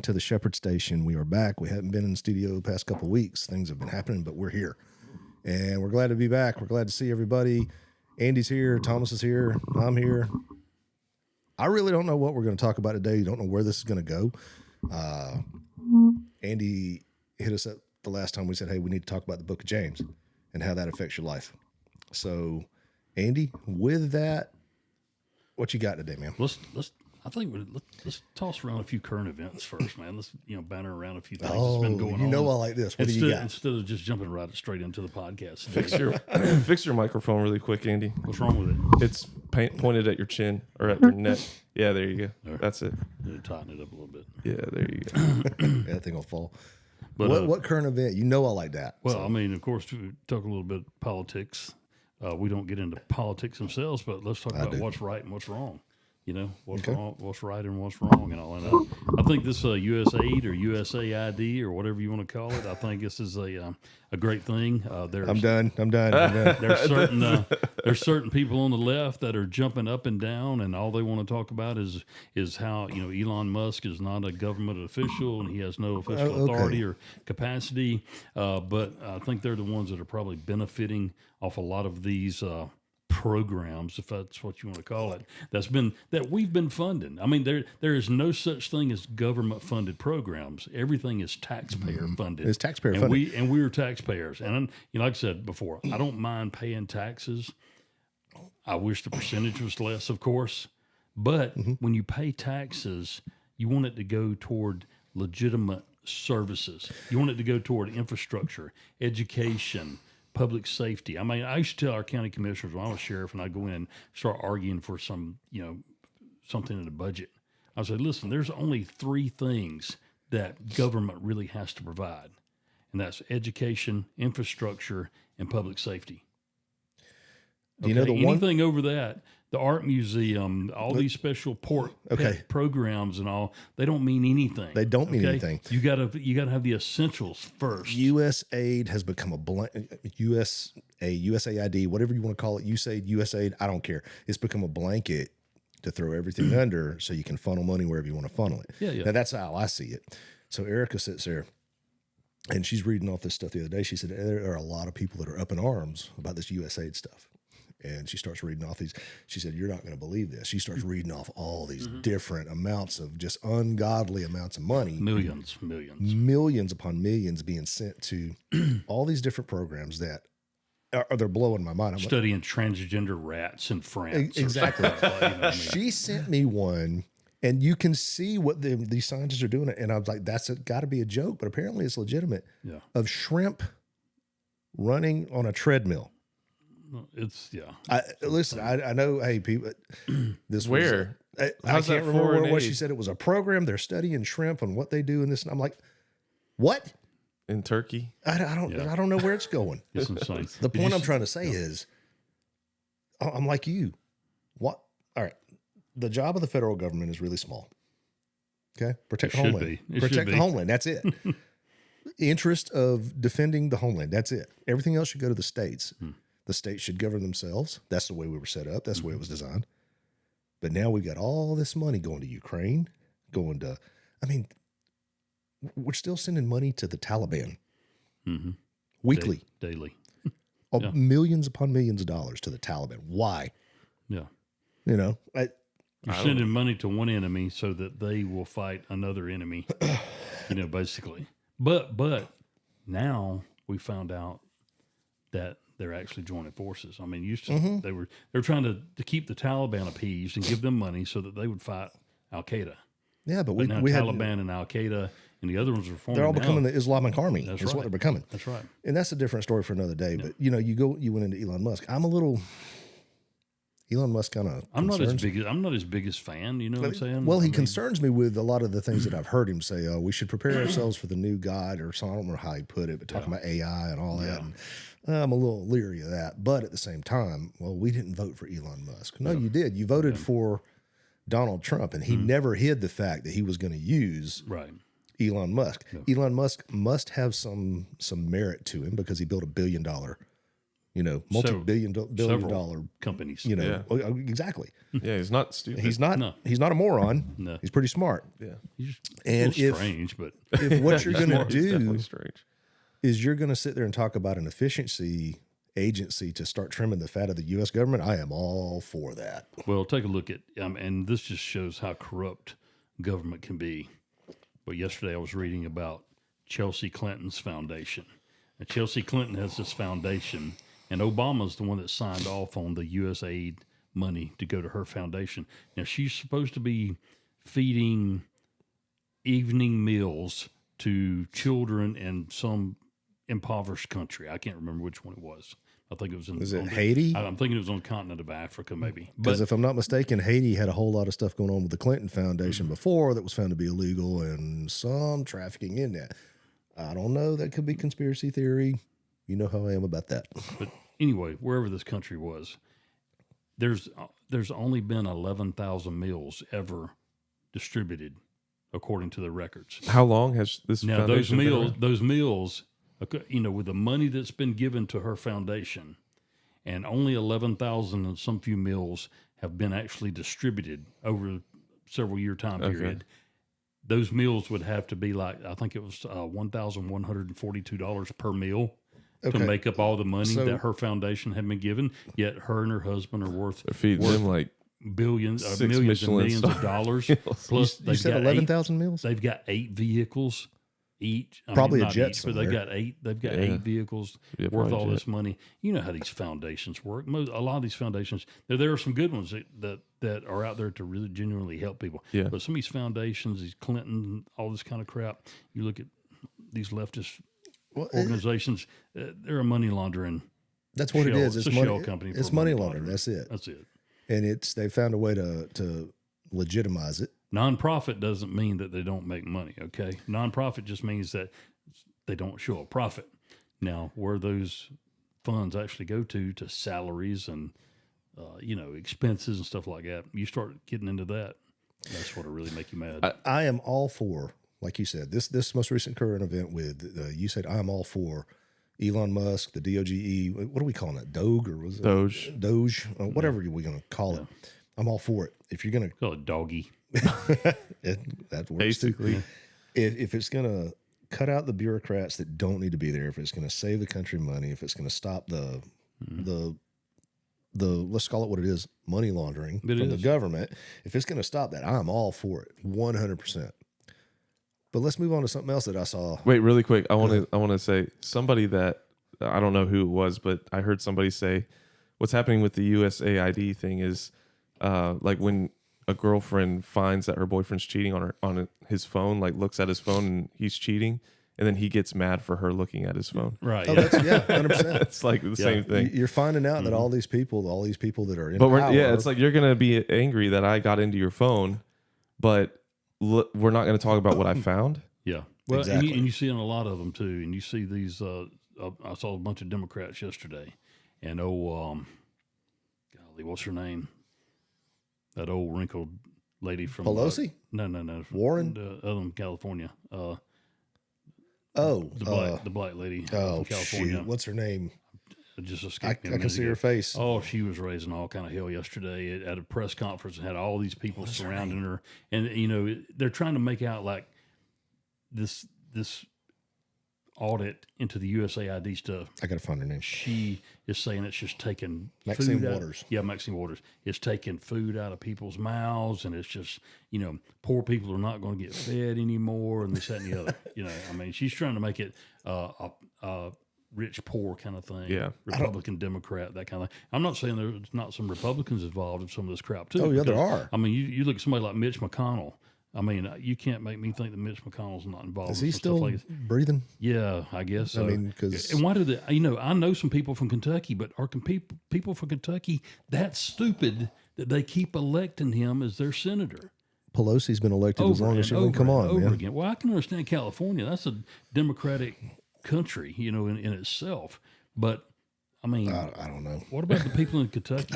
to the Shepherd Station. We are back. We haven't been in the studio the past couple of weeks. Things have been happening, but we're here. And we're glad to be back. We're glad to see everybody. Andy's here. Thomas is here. I'm here. I really don't know what we're going to talk about today. You don't know where this is going to go. Andy hit us up the last time. We said, hey, we need to talk about the book of James and how that affects your life. So, Andy, with that, what you got today, man? Let's toss around a few current events first, man. Let's banter around a few things that's been going on. You know I like this. What do you got? Instead of just jumping right straight into the podcast. Fix your microphone really quick, Andy. What's wrong with it? It's pointed at your chin or at your neck. Yeah, there you go. That's it. Tighten it up a little bit. Yeah, there you go. That thing will fall. But what current event? You know I like that. Well, so. I mean, of course, we talk a little bit politics. We don't get into politics themselves, but let's talk about what's right and what's wrong. You know, what's wrong, what's right and what's wrong and all that. I think this USAID or USAID or whatever you want to call it, I think this is a great thing. I'm done. There's certain people on the left that are jumping up and down, and all they want to talk about is how, Elon Musk is not a government official and he has no official authority or capacity. But I think they're the ones that are probably benefiting off a lot of these programs, if that's what you want to call it, that we've been funding. I mean, there is no such thing as government funded programs. Everything is taxpayer funded. It's taxpayer funded, and we're taxpayers. And like I said before, I don't mind paying taxes. I wish the percentage was less, of course, but when you pay taxes, you want it to go toward legitimate services. You want it to go toward infrastructure, education, public safety. I mean, I used to tell our county commissioners when I was sheriff and I'd go in and start arguing for something in the budget. I said, listen, there's only three things that government really has to provide, and that's education, infrastructure, and public safety. Do you know the anything over that? The art museum, all these special pet programs and all, they don't mean anything. They don't mean anything. You gotta have the essentials first. USAID has become a USAID, whatever you want to call it, USAID, I don't care. It's become a blanket to throw everything under so you can funnel money wherever you want to funnel it. Yeah. Now that's how I see it. So Erica sits there and she's reading off this stuff the other day. She said there are a lot of people that are up in arms about this USAID stuff. And she starts reading off these. She said, you're not going to believe this. She starts reading off all these different amounts of just ungodly amounts of money. Millions upon millions being sent to all these different programs that they're blowing my mind. Studying transgender rats in France. Exactly. She sent me one, and you can see what these scientists are doing. And I was like, that's got to be a joke, but apparently it's legitimate. Yeah. Of shrimp running on a treadmill. I know. Hey, people, this where I can't remember what she said. It was a program. They're studying shrimp and what they do in this. And I'm like, what? In Turkey? I don't know where it's going. It's insane. The point I'm trying to say is, I'm like you. What? All right. The job of the federal government is really small. Okay, protect the homeland. Protect the homeland. That's it. Interest of defending the homeland. That's it. Everything else should go to the states. The states should govern themselves. That's the way we were set up. That's the way it was designed. But now we've got all this money going to Ukraine, we're still sending money to the Taliban weekly. Daily. Millions upon millions of dollars to the Taliban. Why? Yeah. You're sending money to one enemy so that they will fight another enemy, basically. But now we found out that they're actually joining forces. I mean, they were trying to keep the Taliban appeased and give them money so that they would fight Al Qaeda. Yeah, but we Taliban and Al Qaeda and the other ones are forming. They're all becoming the Islamic Army. That's what they're becoming. That's right. And that's a different story for another day. Yeah. But you went into Elon Musk. I'm a little Elon Musk kind of. I'm not his biggest fan. You know what I'm saying? Well, he concerns me with a lot of the things that I've heard him say. We should prepare ourselves for the new God, or so. I don't remember how he put it, but talking about AI and all that. And I'm a little leery of that. But at the same time, we didn't vote for Elon Musk. No, you did. You voted for Donald Trump, and he never hid the fact that he was going to use Elon Musk. Elon Musk must have some merit to him because he built $1 billion multi-billion several dollar companies. exactly. Yeah, he's not stupid. He's not a moron. No. He's pretty smart. Yeah, He's And a little strange, but if what you're going to He's definitely do strange. is you're going to sit there and talk about an efficiency agency to start trimming the fat of the U.S. government, I am all for that. well, take a look at, and this just shows how corrupt government can be. But yesterday I was reading about Chelsea Clinton's foundation. And Chelsea Clinton has this foundation, and Obama's the one that signed off on the USAID money to go to her foundation. Now, she's supposed to be feeding evening meals to children in some impoverished country. I can't remember which one it was. I think it was in. Was it Haiti? I'm thinking it was on the continent of Africa, maybe. Because But if I'm not mistaken, Haiti had a whole lot of stuff going on with the Clinton Foundation before that was found to be illegal and some trafficking in that. I don't know. That could be conspiracy theory. You know how I am about that. But anyway, wherever this country was, there's only been 11,000 meals ever distributed, according to the records. How long has this Now foundation been around? those meals, with the money that's been given to her foundation, and only 11,000 and some few meals have been actually distributed over a several year time period. Those meals would have to be like, I think it was $1,142 per meal to make up all the money that her foundation had been given. Yet her and her husband are worth They're feeding them like billions, Six millions and Michelin millions of star dollars. meals. Plus, You they've said got 11,000 meals? They've got 8 vehicles each. Probably a not jet each, but they've somewhere. got 8. They've got Yeah. 8 vehicles Yeah, worth probably all jet. this money. You know how these foundations work. A lot of these foundations, there are some good ones that are out there to really genuinely help people. Yeah. But some of these foundations, these Clinton, all this kind of crap. You look at these leftist organizations. They're a money laundering. That's what it shell. is. It's It's a money, shell company. It's for money laundering. That's it. That's it. And they found a way to legitimize it. Nonprofit doesn't mean that they don't make money, okay? Nonprofit just means that they don't show a profit. Now, where those funds actually go to salaries and, expenses and stuff like that, you start getting into that, that's what'll really make you mad. I am all for, like you said, this most recent current event with USAID. I am all for Elon Musk, the DOGE. What are we calling it? Doge or was it Doge. Doge, whatever we're going to call it. I'm all for it. If you're going to Call it doggy. that works Basically. too. If it's going to cut out the bureaucrats that don't need to be there, if it's going to save the country money, if it's going to stop the let's call it what it is, money laundering from the government, if it's going to stop that, I'm all for it, 100%. But let's move on to something else that I saw. Wait, really quick. I want to say somebody that I don't know who it was, but I heard somebody say what's happening with the USAID thing is like when a girlfriend finds that her boyfriend's cheating on his phone, like looks at his phone and he's cheating, and then he gets mad for her looking at his phone. Right. Oh, Yeah. that's 100%. It's like the same thing. You're finding out that all these people that are in But power, it's like you're gonna be angry that I got into your phone, but we're not gonna talk about what I found. Yeah. Well, Exactly. and you see in a lot of them too, and you see these. I saw a bunch of Democrats yesterday, and golly, what's her name? That old wrinkled lady from Pelosi? No, Warren? other than California. the The black lady from California. shoot, what's her name? It just I escaped me. a can minute see ago. her face. Oh, she was raising all kind of hell yesterday at a press conference and had all these people surrounding her. And, they're trying to make out like this audit into the USAID stuff. I got to find her name. She is saying it's just taking Maxine food Waters. Maxine Waters. It's taking food out of people's mouths, and it's just, poor people are not going to get fed anymore, and this, that, and the other. She's trying to make it a rich, poor kind of thing. Yeah. Republican, Democrat, that kind of thing. I'm not saying there's not some Republicans involved in some of this crap, too. Oh, yeah, there because, are. you look at somebody like Mitch McConnell. You can't make me think that Mitch McConnell's not involved. Is in he some still stuff like this. breathing? Yeah, I guess so. because And why do they? I know some people from Kentucky, but are people from Kentucky that stupid that they keep electing him as their senator? Pelosi's been elected as long as she can. Come and on, over man. again. Well, I can understand California. That's a Democratic country, in itself. But I don't know. what about the people in Kentucky?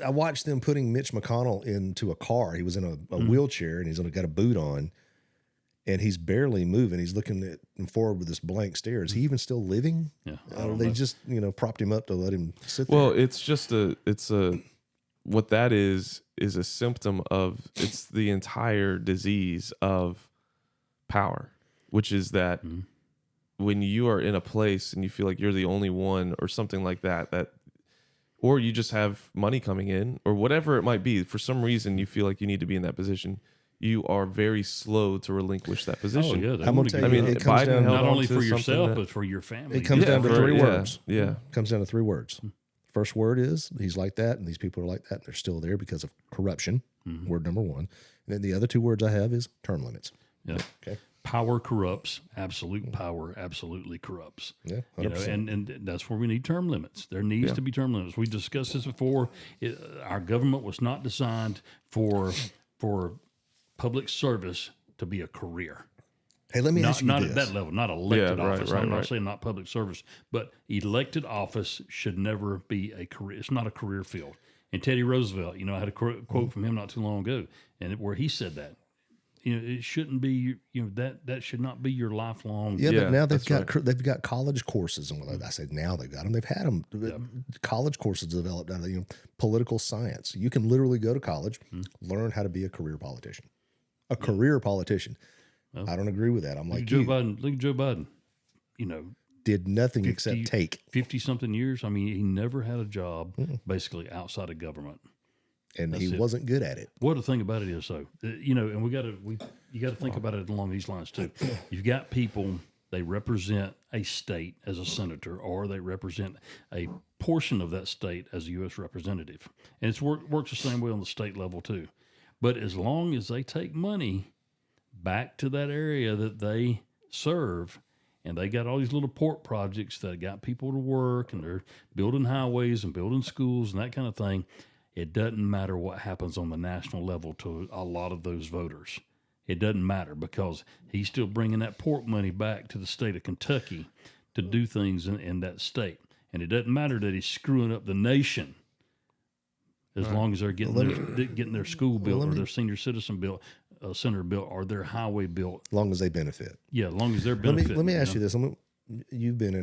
I watched them putting Mitch McConnell into a car. He was in a wheelchair and he's got a boot on. and he's barely moving. He's looking forward with this blank stare. Is he even still living? Yeah, They just propped him up to let him sit Well, there. it's what that is a symptom of, it's the entire disease of power, which is that when you are in a place and you feel like you're the only one or something like that, or you just have money coming in or whatever it might be, for some reason you feel like you need to be in that position, you are very slow to relinquish that position. Oh, yeah. I'm gonna tell you, I mean, it comes Biden down held not on only to for something yourself, that- but for your family. It comes down to for- three yeah, words. Yeah. It comes down to three words. First word is he's like that, and these people are like that, and they're still there because of corruption. Word number one. And then the other two words I have is term limits. Yeah. Okay. Power corrupts. Absolute power absolutely corrupts. Yeah, You know, 100%. and that's where we need term limits. There needs to be term limits. We discussed this before. Our government was not designed for public service to be a career. Hey, let me ask you Not this. at that level, not elected Yeah, right, office. right, I'm not right. saying not public service, but elected office should never be a career. It's not a career field. And Teddy Roosevelt, I had a quote from him not too long ago, and where he said that, it shouldn't be, that should not be your lifelong. Yeah, Yeah, but now that's they've got college courses and what I said. Now they've got them. They've had them. College courses developed out of political science. You can literally go to college, learn how to be a career politician. A career politician. I don't agree with that. I'm like Joe you. Biden. Look at Joe Biden. Did nothing except take, 50-something years. I mean, he never had a job basically outside of government. and he wasn't good at it. What the thing about it is, though, and you got to think about it along these lines too. You've got people, they represent a state as a senator, or they represent a portion of that state as a U.S. representative, and it's works the same way on the state level too. But as long as they take money back to that area that they serve, and they got all these little port projects that got people to work, and they're building highways and building schools and that kind of thing, it doesn't matter what happens on the national level to a lot of those voters. It doesn't matter because he's still bringing that port money back to the state of Kentucky to do things in that state. And it doesn't matter that he's screwing up the nation as long as they're getting their school built or their senior citizen center built or their highway built. As long as they benefit. Yeah, as long as they're benefiting. Let me ask you this. You've been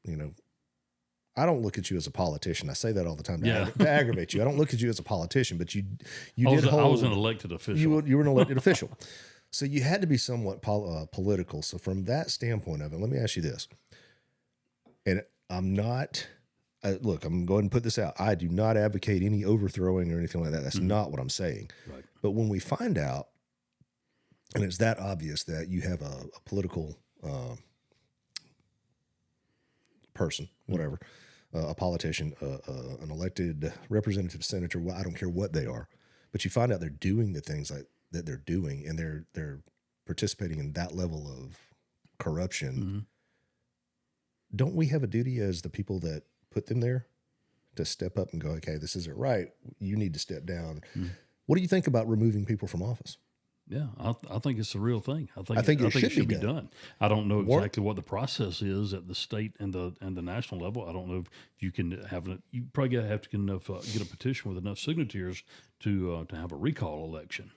in, I don't look at you as a politician. I say that all the time to aggravate you. I don't look at you as a politician, but I was an elected official. You were an elected official. So you had to be somewhat political. So from that standpoint of it, let me ask you this. And I'm not, look, I'm going to put this out. I do not advocate any overthrowing or anything like that. That's not what I'm saying. Right. But when we find out, and it's that obvious that you have a political person, whatever, a politician, an elected representative, senator, well, I don't care what they are, but you find out they're doing the things that they're doing, and they're participating in that level of corruption. Don't we have a duty as the people that put them there to step up and go, okay, this isn't right. You need to step down. What do you think about removing people from office? Yeah, I think it's a real thing. I think it it should be be done. I don't know exactly what the process is at the state and the national level. I don't know if you can have you probably have to get a petition with enough signatures to have a recall election.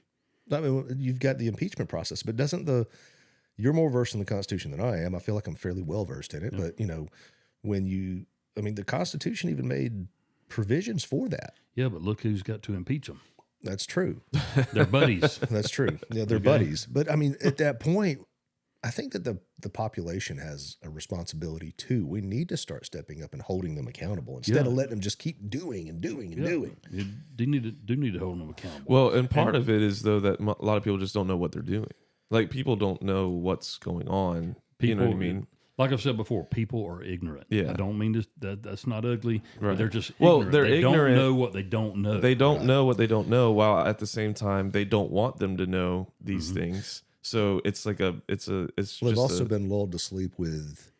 I mean, you've got the impeachment process, but you're more versed in the Constitution than I am. I feel like I'm fairly well versed in it, but the Constitution even made provisions for that. Yeah, but look who's got to impeach them. That's true. They're buddies. That's true. Yeah, they're buddies. But I mean, at that point, I think that the population has a responsibility too. We need to start stepping up and holding them accountable instead of letting them just keep doing and doing and doing. You do need to hold them accountable. Well, and part of it is though that a lot of people just don't know what they're doing. Like people don't know what's going on. You know what I mean? Like I've said before, people are ignorant. Yeah. I don't mean that's not ugly. Right. But they're just Well, ignorant. they're they ignorant. don't know what they don't know. They don't know what they don't know, while at the same time they don't want them to know these things. So it's like it's They've also been lulled to sleep with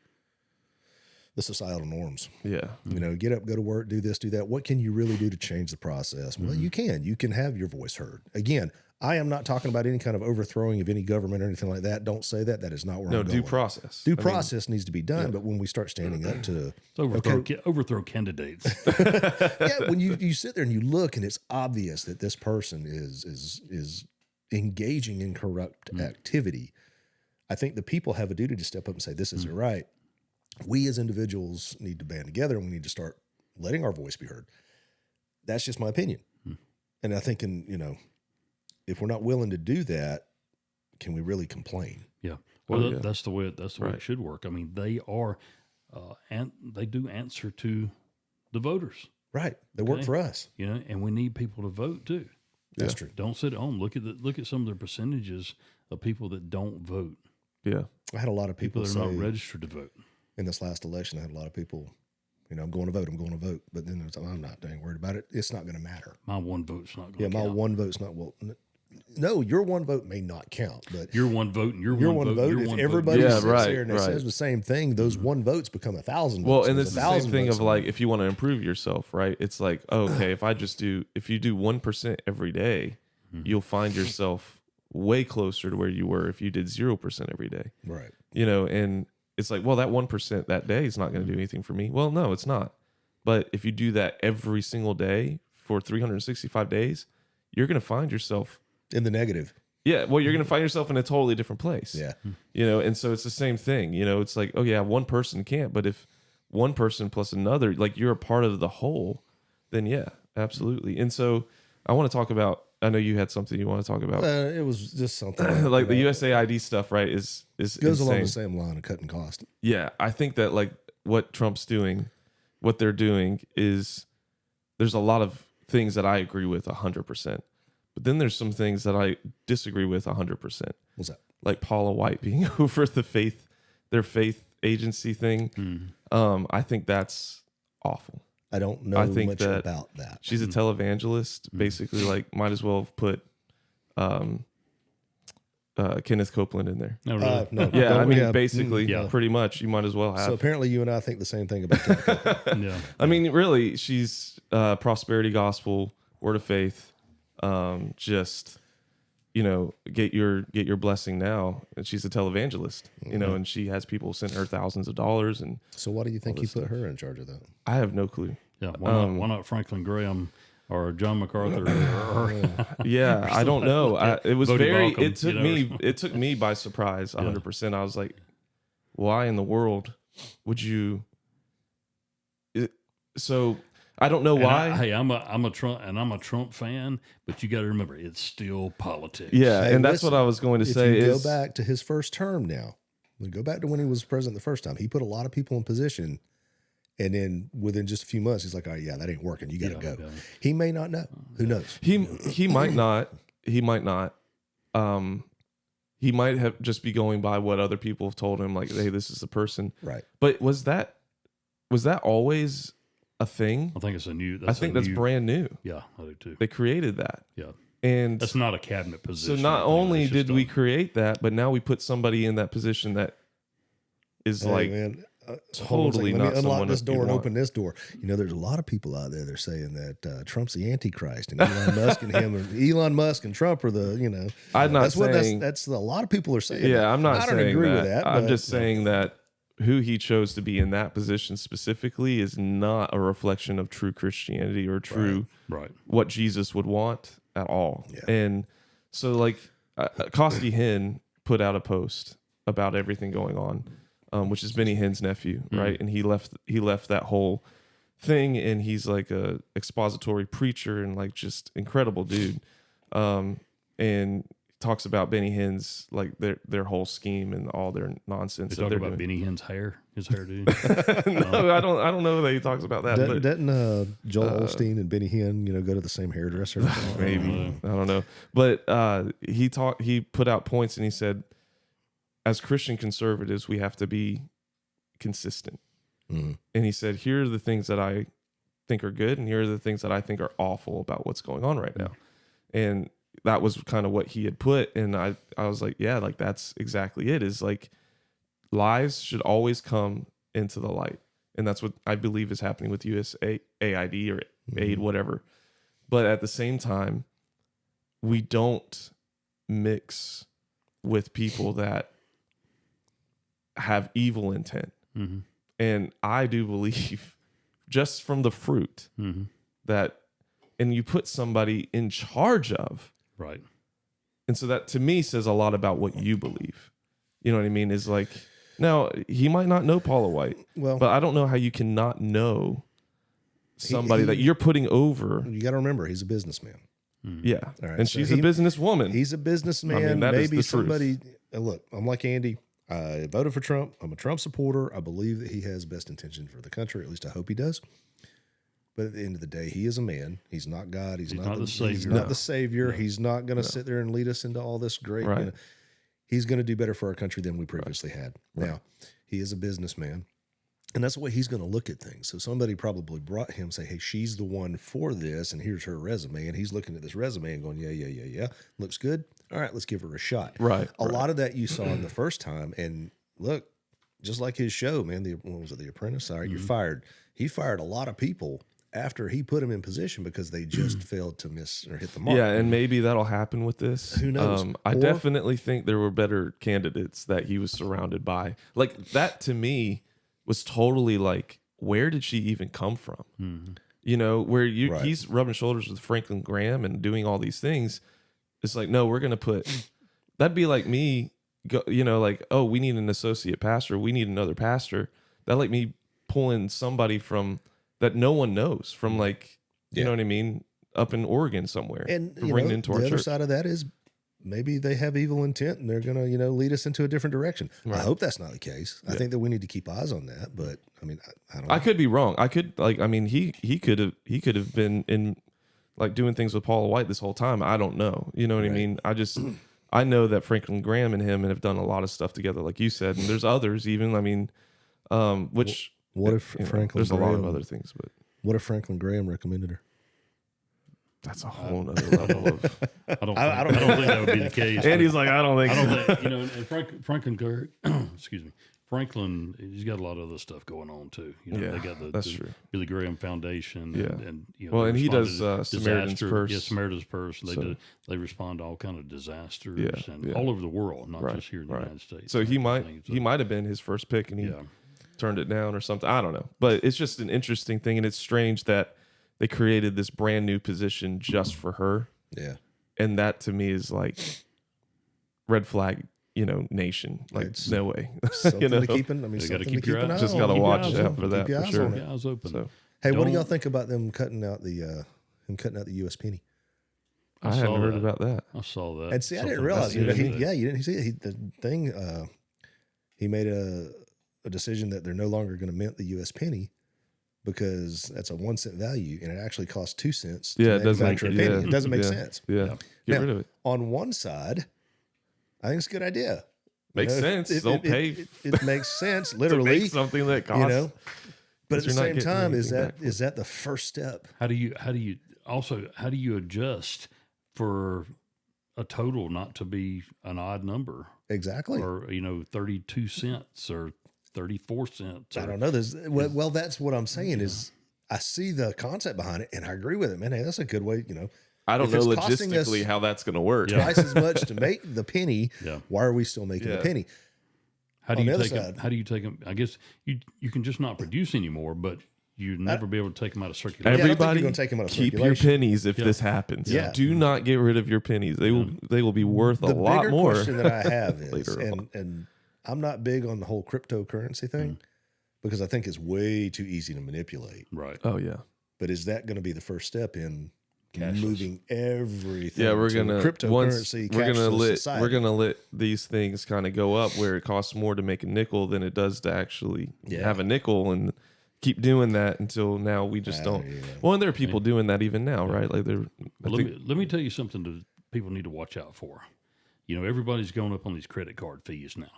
the societal norms. yeah. Get up, go to work, do this, do that. What can you really do to change the process? Well, you can have your voice heard. Again, I am not talking about any kind of overthrowing of any government or anything like that. Don't say that. That is not where I'm going. Due process. Due process needs to be done. But when we start standing up to overthrow candidates. when you sit there and you look and it's obvious that this person is engaging in corrupt activity, I think the people have a duty to step up and say, this isn't right. We as individuals need to band together and we need to start letting our voice be heard. That's just my opinion. And I think, if we're not willing to do that, can we really complain? Yeah. Well, yeah. that's the way it should work. I mean, they are, and they do answer to the voters. Right. They work for us. And we need people to vote too. That's true. Don't sit at home. Look at some of the percentages of people that don't vote. Yeah. I had a lot of people that are not registered to vote. In this last election, I had a lot of people, I'm going to vote. But then I'm not dang worried about it. It's not going to matter. My one vote's not going to count. Yeah, my one vote's not, no, your one vote may not count, but your one vote and your one vote. If everybody sits there and says the same thing, those one votes become 1,000 votes. Well, and it's the same thing of like, if you want to improve yourself, right? It's like, okay, if you do 1% every day, you'll find yourself way closer to where you were if you did 0% every day. Right. And it's like, well, that 1% that day is not going to do anything for me. Well, no, it's not. But if you do that every single day for 365 days, you're going to find yourself in the negative. Yeah. Well, you're going to find yourself in a totally different place. Yeah. And so it's the same thing, it's like, oh yeah, one person can't, but if one person plus another, like you're a part of the whole, then yeah, absolutely. And so I want to talk about, I know you had something you want to talk about. It was just something like the USAID stuff, right? Is goes insane. Along the same line of cutting cost. Yeah. I think that like what Trump's doing, what they're doing is there's a lot of things that I agree with 100%. But then there's some things that I disagree with 100%. What's that? Like Paula White being over their faith agency thing. I think that's awful. I don't know much about that. She's a televangelist. Basically, like might as well have put Kenneth Copeland in there. No, really? No. Yeah, I mean, Yeah. basically, pretty much, you might as well have. So apparently you and I think the same thing about Kenneth Copeland. Yeah. I mean, really, she's prosperity gospel, word of faith. Just get your blessing now. And she's a televangelist, and she has people send her thousands of dollars. And so why do you think he put her in charge of that? I have no clue. Yeah. Why not Franklin Graham or John MacArthur? Yeah, I don't know. It was Bodie very. Balcom, It took me by surprise. 100%. I was like, why in the world would you? So I don't know why. I'm a Trump fan, but you got to remember it's still politics. Yeah, Hey, and that's what I was going to say. If you go back to his first term now, go back to when he was president the first time, he put a lot of people in position, and then within just a few months, he's like, "Oh yeah, that ain't working. You got to go." Yeah. He may not know. Who knows? He might not. He might not. He might have just be going by what other people have told him, like, "Hey, this is the person." Right. But was that always a thing? I think it's that's brand new. Yeah, I do too. They created that. Yeah. And that's not a cabinet position. So not only did we create that, but now we put somebody in that position that is totally not someone. Let me unlock this door and want. open this door. There's a lot of people out there. They're saying that Trump's the Antichrist, and Elon Musk and Trump are the. I'm not that's saying that's a lot of people are saying. Yeah, I'm not. I don't saying agree that. with that. I'm just saying that who he chose to be in that position specifically is not a reflection of true Christianity or true what Jesus would want at all. Yeah. And so like Costi Hinn put out a post about everything going on, which is Benny Hinn's nephew, right? And he left that whole thing, and he's like a expository preacher and like just incredible dude. And talks about Benny Hinn's like their whole scheme and all their nonsense. They talk about Benny Hinn's hair, his hairdo. No, I don't know that he talks about that. Didn't Joel Osteen and Benny Hinn, go to the same hairdresser? Maybe I don't know, but he put out points and he said, as Christian conservatives, we have to be consistent. Mm-hmm. And he said, here are the things that I think are good, and here are the things that I think are awful about what's going on right now. And that was kind of what he had put. And I was like, yeah, like that's exactly it, is like lies should always come into the light. And that's what I believe is happening with USAID or aid, whatever. But at the same time, we don't mix with people that have evil intent. Mm-hmm. And I do believe just from the fruit that, and you put somebody in charge of. Right. And so that to me says a lot about what you believe. You know what I mean? Is like, now he might not know Paula White, Well, but I don't know how you cannot know somebody that you're putting over. you got to remember, he's a businessman. Yeah. All right, And so she's a businesswoman. He's a businessman. I mean, that is Maybe the truth. somebody. Look, I'm like Andy. I voted for Trump. I'm a Trump supporter. I believe that he has best intentions for the country. At least I hope he does. But at the end of the day, he is a man. He's not God. He's not the savior. He's not the savior. He's not going to sit there and lead us into all this great. Right. You know, he's going to do better for our country than we previously had. Now, he is a businessman. And that's the way he's going to look at things. So somebody probably brought him, say, hey, she's the one for this, and here's her resume. And he's looking at this resume and going, yeah. Looks good. All right, let's give her a shot. Right. A lot of that you saw in the first time. And look, just like his show, man, what was it, The Apprentice? Sorry, you're fired. He fired a lot of people after he put them in position because they just failed to miss or hit the mark. Yeah, and maybe that'll happen with this. Who knows? I Or- definitely think there were better candidates that he was surrounded by. Like, that to me was totally like, where did she even come from? You know, where Right. he's rubbing shoulders with Franklin Graham and doing all these things. It's like, no, we're going to put, that'd be like me, you know, like, oh, we need an associate pastor. We need another pastor. That like me pulling somebody from that no one knows from, like, you know what I mean? Up in Oregon somewhere. And you bringing know, into the our other church. side of that is maybe they have evil intent and they're going to, lead us into a different direction. I hope that's not the case. I think that we need to keep eyes on that. But I mean, I don't know. I could be wrong. I could he could have been in like doing things with Paula White this whole time. I don't know. You know what I mean? I know that Franklin Graham and him have done a lot of stuff together, like you said, and there's others even. I mean, which What if you know, Franklin there's a lot of Graham- other things, but What if Franklin Graham recommended her? that's a whole nother level of. I don't think that would be the case. Andy's like, I don't think. I so. don't think, and Franklin, excuse me, Franklin, he's got a lot of other stuff going on too. You know, Yeah, they got the that's true. Billy Graham Foundation. Yeah. And you know, Well, they and he respond does, to Samaritan's disaster. Purse. Yeah, Samaritan's Purse. They So- they respond to all kind of disasters Yeah, and yeah. all over the world, not Right, just here in the right. United States. So he might Things. he might have been his first pick, and he Yeah. turned it down or something. I don't know, but it's just an interesting thing, and it's strange that they created this brand new position just for her. Yeah. And that to me is like red flag, nation. Like, It's no way. Something know? to keep an, I mean, You gotta something keep to keep your an eye eyes- Just on. got to Keep your watch eyes out open. for Keep that your for eyes sure. on it. Yeah, I was open. So Hey, what do y'all Don't- think about them cutting out the him cutting out the U.S. penny? I saw hadn't heard that. about that. I saw that. And see, I didn't Something realize. about You yesterday. didn't see it. The thing. He made a decision that they're no longer going to mint the U.S. penny because that's a 1 cent value, and it actually costs 2 cents. Yeah, to it doesn't manufacture make a penny. It doesn't make yeah, sense. Yeah. Yeah. Get Now, rid of it. On one side, I think it's a good idea. Makes You know, sense. Don't pay It makes sense, to literally. make something that costs. But at the you're not same getting time, is anything that back for is that the first step? How do you adjust for a total not to be an odd number Exactly. or 32 cents or 34 cents? I or- don't know. Well, that's what I'm saying is I see the concept behind it, and I agree with it, man. Hey, that's a good way. I don't If know it's costing us- logistically how that's going to work. Yeah. Twice as much to make the penny. Yeah. Why are we still making the Yeah. penny? How do On you the other take them? side- How do you take them? I guess you can just not produce anymore, but you never be able to take them out of circulation. I don't think Everybody, you're gonna take 'em out of keep your circulation. pennies if this happens. Yeah. Do not get rid of your pennies. They will be worth a The lot bigger more. question that I have is, later on. and I'm not big on the whole cryptocurrency thing because I think it's way too easy to manipulate. Right. Oh yeah. But is that going to be the first step in Cashless. moving everything? Yeah, we're to gonna cryptocurrency. cashless we're society? gonna let these things kind of go up where it costs more to make a nickel than it does to actually Yeah. have a nickel, and keep doing that until now we just don't. yeah. Well, and there are people doing that even now, right? Like they're. I Well, think, let me tell you something that people need to watch out for. Everybody's going up on these credit card fees now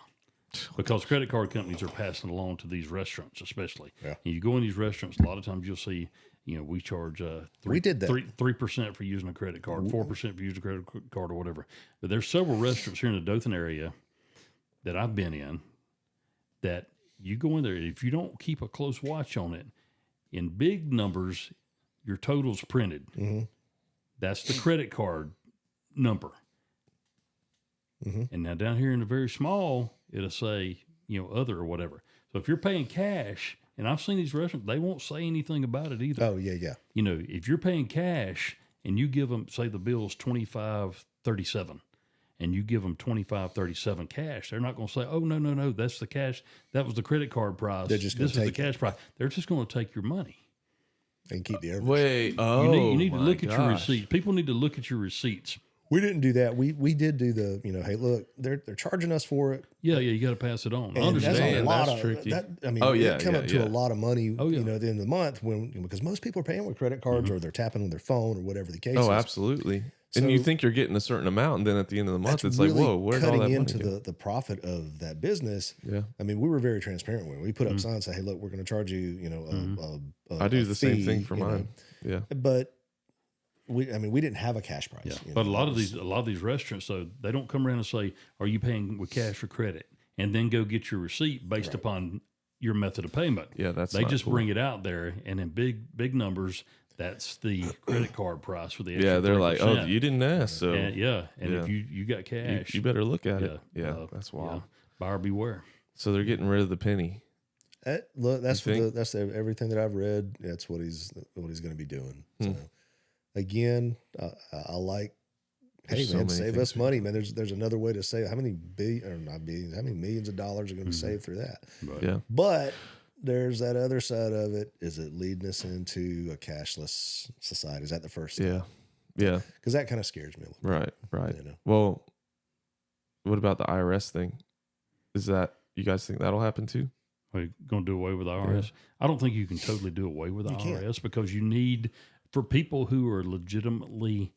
because credit card companies are passing along to these restaurants, especially. Yeah. And you go in these restaurants, a lot of times you'll see, we charge We did that. 3% for using a credit card, 4% for using a credit card or whatever. But there's several restaurants here in the Dothan area that I've been in that you go in there, if you don't keep a close watch on it, in big numbers, your total's printed. Mm-hmm. That's the credit card number. Mm-hmm. And now down here in the very small, it'll say, other or whatever. So if you're paying cash, and I've seen these restaurants, they won't say anything about it either. Oh yeah. If you're paying cash and you give them, say the bill's $25.37, and you give them 25.37 cash, they're not going to say, "Oh, no, that's the cash. That was the credit card price. They're just gonna this is the take it. cash price." They're just going to take your money. And keep the average. Wait, You need to my look at your gosh. receipts. People need to look at your receipts. We didn't do that. We did do the, hey, look, they're charging us for it. Yeah, you got to pass it on. I And that's understand. a lot that's of tricky. that. I mean, Oh, yeah, it come up to yeah. a lot of money. Oh, yeah. At the end of the month because most people are paying with credit cards or they're tapping on their phone or whatever the case is. Oh, absolutely. So- And you think you're getting a certain amount, and then at the end of the month, That's it's really like, whoa, where'd all cutting that money into go? the profit of that business. Yeah. I mean, we were very transparent when we put up signs say, "Hey, look, we're going to charge you, I do a the same fee," thing for mine. Yeah. But we didn't have a cash price. Yeah, but a lot of these restaurants, though, they don't come around and say, "Are you paying with cash or credit?" and then go get your receipt based upon your method of payment. Yeah, that's they not just cool. bring it out there, and in big numbers, that's the credit card price for the extra Yeah, they're like, 3%. oh, you didn't ask, so And, yeah. if you got cash, you better look at it. Yeah, that's wild. yeah, buyer beware. So they're getting rid of the penny. Look, that's think? everything that I've read. That's what he's going to be doing. Hmm. So, again, I like. Hey, There's so man, many save things us money, man. There's another way to save. How many millions of dollars are going to be saved through that? But, Yeah. But there's that other side of it. Is it leading us into a cashless society? Is that the first step? Yeah. Yeah. Because that kind of scares me a little bit. Right. You know? Well, what about the IRS thing? Is that, you guys think that'll happen too? Are you going to do away with the IRS? I don't think you can totally do away with the IRS because you need, for people who are legitimately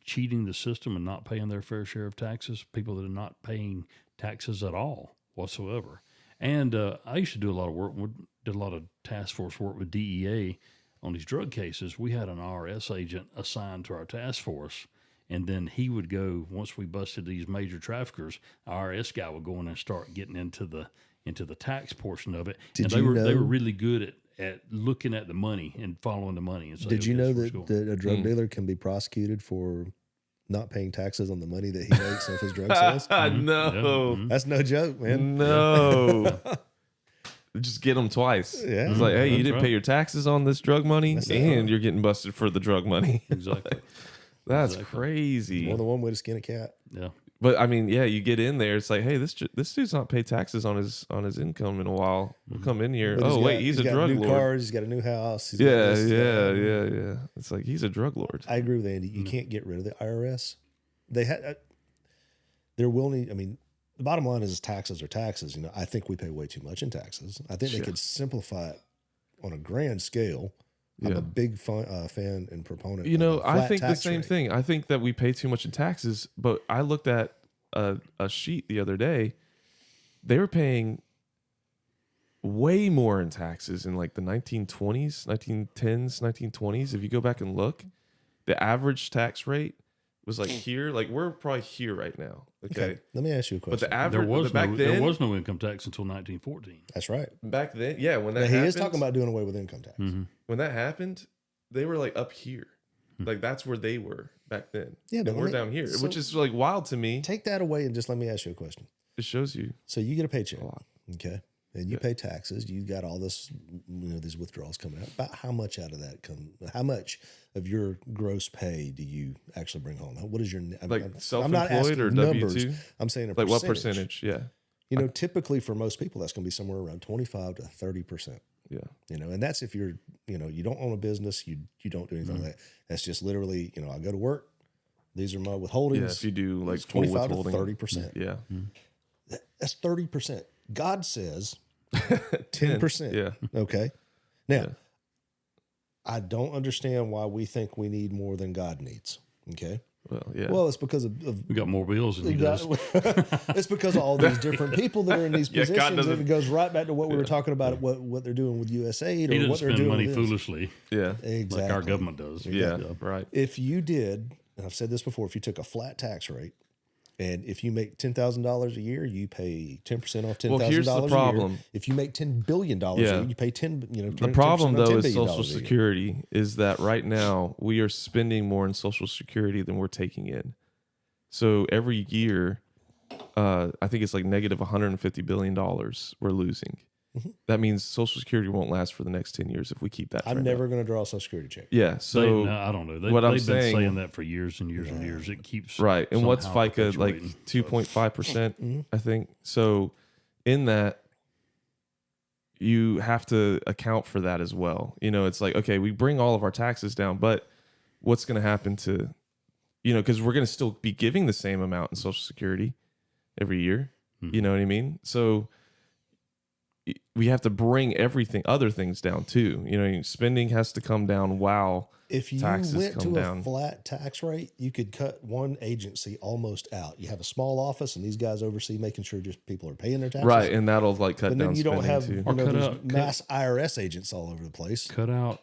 cheating the system and not paying their fair share of taxes, people that are not paying taxes at all whatsoever. And I used to do a lot of work, did a lot of task force work with DEA on these drug cases. We had an IRS agent assigned to our task force. And then he would go, once we busted these major traffickers, our IRS guy would go in and start getting into the tax portion of it. Did and you they know- were really good at looking at the money and following the money. And say, Did you okay, know this is where it's going. that a drug dealer can be prosecuted for not paying taxes on the money that he makes off his drug sales? No. Yeah. That's no joke, man. No. Just get them twice. Yeah. It's like, hey, you That's didn't right. pay your taxes on this drug money, That's and right. you're getting busted for the drug money. Exactly. That's Exactly. crazy. More than one way to skin a cat. Yeah. But I mean, yeah, you get in there. It's like, hey, this dude's not paid taxes on his income in a while. We'll come in here. But He's a got drug new lord. cars. He's got a new house. He's got Yeah, this, yeah. It's like he's a drug lord. I agree with Andy. You can't get rid of the IRS. They had. They're willing. I mean, the bottom line is taxes are taxes. I think we pay way too much in taxes. I think they could simplify it on a grand scale. I'm Yeah. a big fan and proponent. You of know, a I flat think the tax same rate. thing. I think that we pay too much in taxes, but I looked at a sheet the other day. They were paying way more in taxes in like the 1920s, 1910s, 1920s. If you go back and look, the average tax rate was like here. Like we're probably here right now. Okay. Let me ask you a question. But the average There was no income tax until 1914. That's right. back then, yeah, when that Now, he happened, is talking about doing away with income tax. when that happened, they were like up here. Like that's where they were back then. Yeah, but and let we're me- down here, so- which is like wild to me. Take that away and just let me ask you a question. It shows you. So you get a paycheck, lot. okay, and you pay taxes. You got all this, these withdrawals coming out. About how much out of that come? How much of your gross pay do you actually bring home? What is your Like I'm not self-employed asking or numbers. W-2? I'm saying Like what percentage? Yeah. Typically for most people, that's going to be somewhere around 25 to 30%. Yeah. And that's if you're, you don't own a business, you don't do anything like that. That's just literally, I go to work. These are my withholdings. Yeah. If you do like It's full 25 to withholding. 30%. Yeah. That's 30%. God says 10%. Yeah. Okay. Now, Yeah. I don't understand why we think we need more than God needs. Okay. Well, yeah. Well, it's because of We got more bills than he does. it's because of all these different people that are in these Yeah, God positions. doesn't- And it goes right back to what we were talking about, what they're doing with USAID or He doesn't what they're spend doing money with this. foolishly yeah. Exactly. like our government does. Yeah. Right. If you did, and I've said this before, if you took a flat tax rate, and if you make $10,000 a year, you pay 10% off $10,000. Well, here's the a year. If If you make $10 billion a Yeah. year, you pay 10. The problem 10% on though $10 is billion Social a year. Security is that right now we are spending more in Social Security than we're taking in. So every year, I think it's like negative $150 billion we're losing. that means Social Security won't last for the next 10 years if we keep that. I'm trend never up. going to draw a Social Security check. Yeah. So No, I don't know. what I'm they've been saying- saying that for years and years and years. It keeps right. And what's somehow FICA, like perpetuating. 2.5%, I think. So in that, you have to account for that as well. You know, it's like, okay, we bring all of our taxes down, but what's going to happen to, you know, because we're going to still be giving the same amount in Social Security every year. You know what I mean? So we have to bring other things down too. You know, spending has to come down while If you taxes went come to down. a flat tax rate, you could cut one agency almost out. You have a small office, and these guys oversee making sure just people are paying their taxes. Right, and that'll like cut But down then you don't spending have too. Or cut there's out- mass IRS agents all over the place. cut out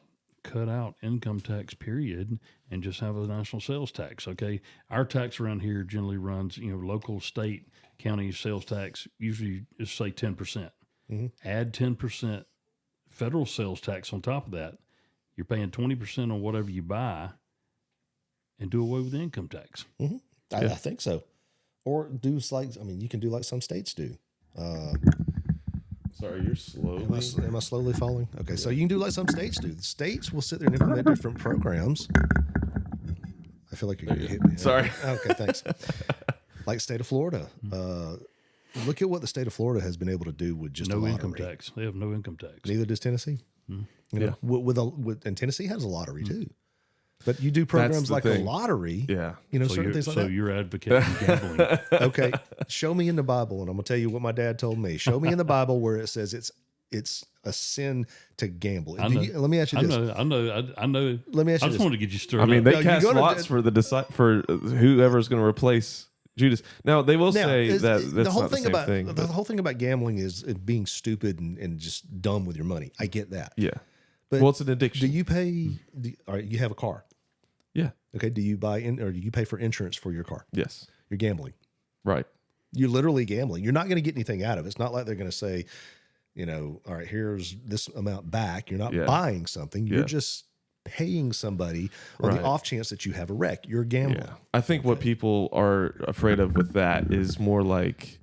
income tax period and just have a national sales tax. Okay. Our tax around here generally runs, local, state, county sales tax usually is say 10%. Add 10% federal sales tax on top of that. You're paying 20% on whatever you buy and do away with the income tax. I think so. Or do you can do like some states do. Sorry, you're slowly. Am I slowly falling? Okay, so you can do like some states do. The states will sit there and implement different programs. I feel like you're going to hit me. Sorry. Okay, thanks. Like state of Florida. Look at what the state of Florida has been able to do with just a No lottery. income tax. They have no income tax. Neither does Tennessee. You know, and Tennessee has a lottery too. But you do That's programs the like thing. a lottery. Yeah. Certain things like that. you're advocating gambling. Okay, show me in the Bible, and I'm gonna tell you what my dad told me. Show me in the Bible where it says it's a sin to gamble. I know. Let me ask you I this. know. Let me ask I you just this. wanted to get you stirred I mean, up. they No, you cast go to lots for for whoever's going to replace Judas. Now they will Now, say that's the whole not the thing same about thing. the but- whole thing about gambling is being stupid and just dumb with your money. I get that. yeah. But Well, it's an do addiction. you pay? All right, you have a car. Yeah. Okay, do you buy in or do you pay for insurance for your car? Yes. You're gambling. Right. You're literally gambling. You're not going to get anything out of it. It's not like they're going to say, all right, here's this amount back. You're not Yeah. buying something. You're Yeah. just paying somebody on Right. the off chance that you have a wreck. You're gambling. Yeah. I think what people are afraid of with that is more like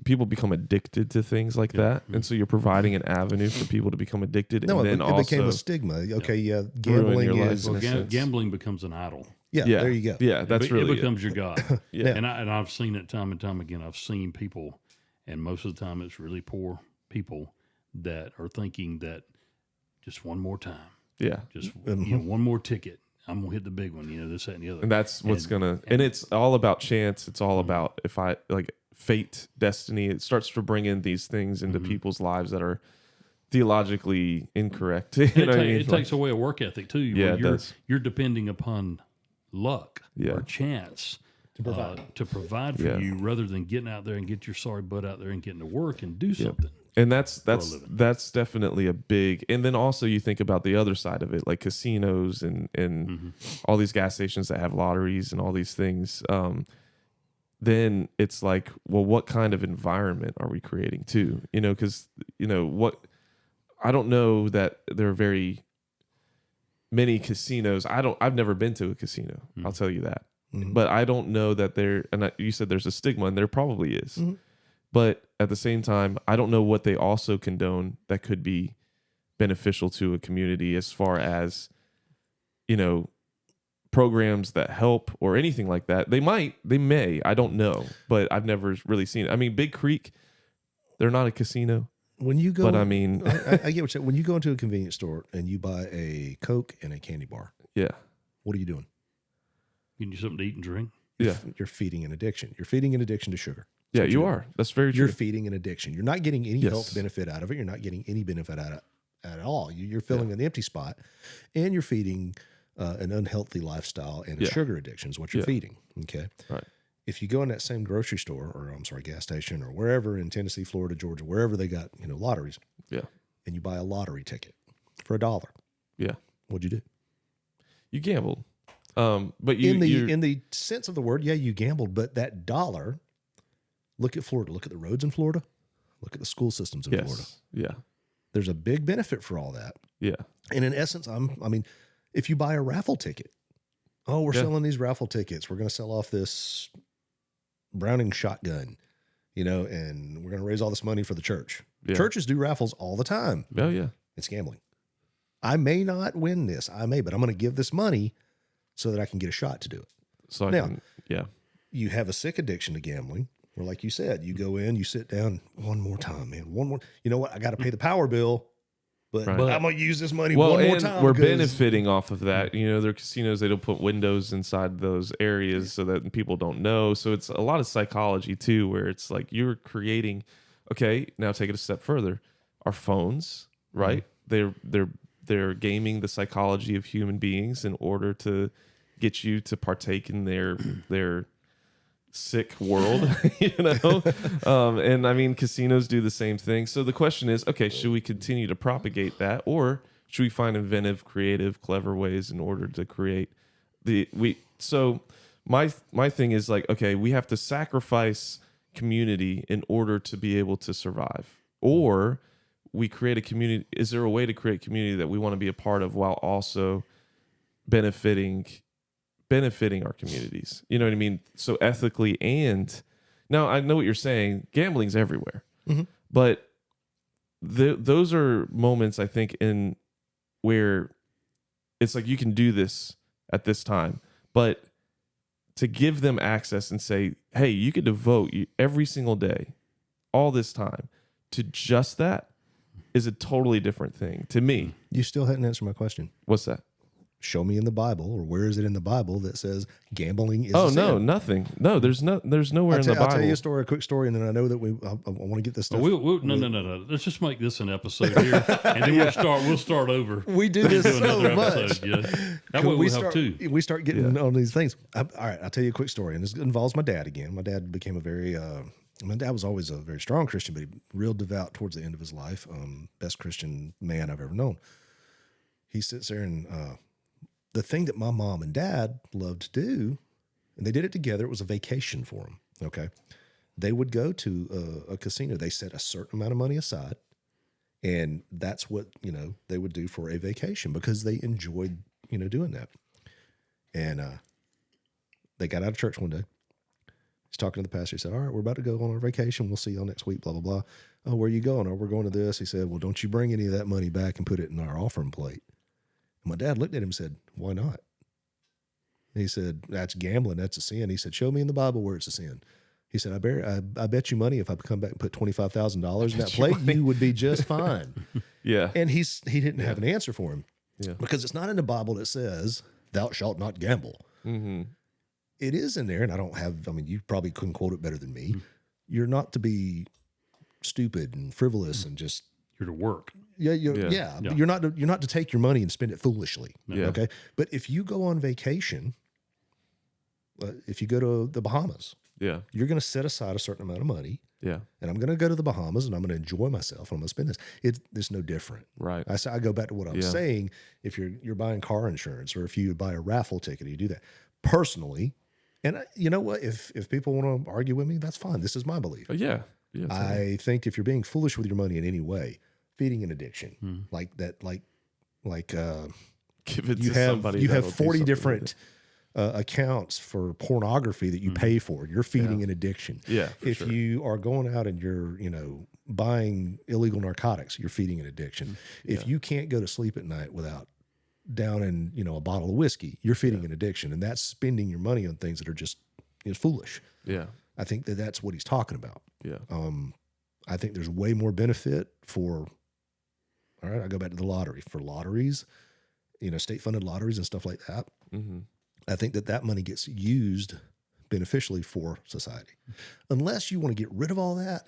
people become addicted to things like that. And so you're providing an avenue for people to become addicted. No, and it, then it became also, a stigma. Okay, yeah, gambling your life is. in a sense. Gambling becomes an idol. Yeah, yeah. there you go. Yeah. That's really it becomes your God. Yeah. And I've seen it time and time again. I've seen people, and most of the time it's really poor people that are thinking that just one more time, Yeah. just one more ticket, I'm gonna hit the big one. This, that, and the other. And that's what's And- and it's all about chance. It's all about fate, destiny. It starts to bring in these things into people's lives that are theologically incorrect. You know what I mean? It takes away a work ethic too. Yeah, where it you're, does. You're depending upon luck Yeah. or chance to provide for Yeah. you, rather than getting out there and get your sorry butt out there and getting to work and do something. And that's living. definitely a big. And then also you think about the other side of it, like casinos and all these gas stations that have lotteries and all these things. Then it's like, well, what kind of environment are we creating too? Because I don't know that there are very many casinos. I've never been to a casino. I'll tell you that. But I don't know that you said there's a stigma, and there probably is. But at the same time, I don't know what they also condone that could be beneficial to a community as far as, programs that help or anything like that. They may, I don't know, but I've never really seen it. I mean, Big Creek, they're not a casino. When you go, But I mean, I get what you're saying. When you go into a convenience store and you buy a Coke and a candy bar, yeah, what are you doing? You need something to eat and drink. yeah, You're feeding an addiction. You're feeding an addiction to sugar. yeah, what you you're are. That's very You're true. feeding an addiction. You're not getting any Yes. health benefit out of it. You're not getting any benefit out of it at all. You're filling an empty spot, and you're feeding an unhealthy lifestyle and a Yeah. sugar addiction is what you're Yeah. feeding. Okay. Right. If you go in that same grocery store, or I'm sorry, gas station, or wherever in Tennessee, Florida, Georgia, wherever they got lotteries, Yeah, and you buy a lottery ticket for $1, yeah. what'd you do? You gambled. But you In the sense of the word, yeah, you gambled, but that dollar. Look at Florida. Look at the roads in Florida. Look at the school systems in Florida. yes, yeah, There's a big benefit for all that. yeah, And in essence, if you buy a raffle ticket, we're Yeah. selling these raffle tickets. We're going to sell off this Browning shotgun. and we're going to raise all this money for the church. Yeah. Churches do raffles all the time. Oh yeah. It's gambling. I may not win this. I may, but I'm going to give this money so that I can get a shot to do it. So Now, yeah. You have a sick addiction to gambling, or like you said, you go in, you sit down, one more time, man. One more. You know what? I got to pay the power bill, but I'm going to use this money one more time. We're benefiting off of that. There are casinos, they don't put windows inside those areas so that people don't know. So it's a lot of psychology too, where it's like you're creating, okay, now take it a step further. Our phones, right? They're gaming the psychology of human beings in order to get you to partake in their sick world, and I mean, casinos do the same thing. So the question is, okay, should we continue to propagate that, or should we find inventive, creative, clever ways in order to create so my thing is like, okay, we have to sacrifice community in order to be able to survive, or we create a community. Is there a way to create community that we want to be a part of while also benefiting our communities? You know what I mean? So ethically, and now I know what you're saying. Gambling's everywhere, but those are moments I think in where it's like you can do this at this time, but to give them access and say, hey, you could devote every single day, all this time to just that is a totally different thing to me. You still hadn't answered my question. What's that? Show me in the Bible, or where is it in the Bible that says gambling is a sin? No, nothing. No, there's nowhere in the Bible. I'll tell you a quick story, and then I know that I want to get this stuff. No. Let's just make this an episode here, and then we'll start over. We do this so much. Episode, that way we'll have two. We start getting on these things. All right, I'll tell you a quick story, and this involves my dad again. My dad became my dad was always a very strong Christian, but he real devout towards the end of his life. Best Christian man I've ever known. He sits there and the thing that my mom and dad loved to do, and they did it together, it was a vacation for them, okay? They would go to a casino. They set a certain amount of money aside, and that's what, they would do for a vacation because they enjoyed, doing that. And they got out of church one day. He's talking to the pastor. He said, all right, we're about to go on our vacation. We'll see y'all next week, blah, blah, blah. Oh, where are you going? Oh, we're going to this. He said, well, don't you bring any of that money back and put it in our offering plate. And my dad looked at him and said, why not? And he said, that's gambling. That's a sin. He said, show me in the Bible where it's a sin. He said, I bet you money if I come back and put $25,000 in that plate, you would be just fine. Yeah. And he didn't have an answer for him. Yeah. Because it's not in the Bible that says, thou shalt not gamble. Mm-hmm. It is in there, and you probably couldn't quote it better than me. You're not to be stupid and frivolous and just... You're to work. Yeah. You're not to take your money and spend it foolishly. Yeah. Okay. But if you go on vacation, if you go to the Bahamas, you're going to set aside a certain amount of money. Yeah. And I'm going to go to the Bahamas and I'm going to enjoy myself and I'm going to spend this. It's no different. Right. I go back to what I was saying. If you're buying car insurance or if you buy a raffle ticket, you do that personally. And you know what? If people want to argue with me, that's fine. This is my belief. Yeah. I think if you're being foolish with your money in any way, feeding an addiction like that, give it you to have somebody. You have 40 different accounts for pornography that you pay for. You're feeding an addiction. Yeah. If you are going out and you're buying illegal narcotics, you're feeding an addiction. If you can't go to sleep at night without downing a bottle of whiskey, you're feeding an addiction, and that's spending your money on things that are just foolish. Yeah. I think that's what he's talking about. Yeah. I think there's way more benefit for, all right, I go back to the lottery. For lotteries, state-funded lotteries and stuff like that, I think that money gets used beneficially for society. Unless you want to get rid of all that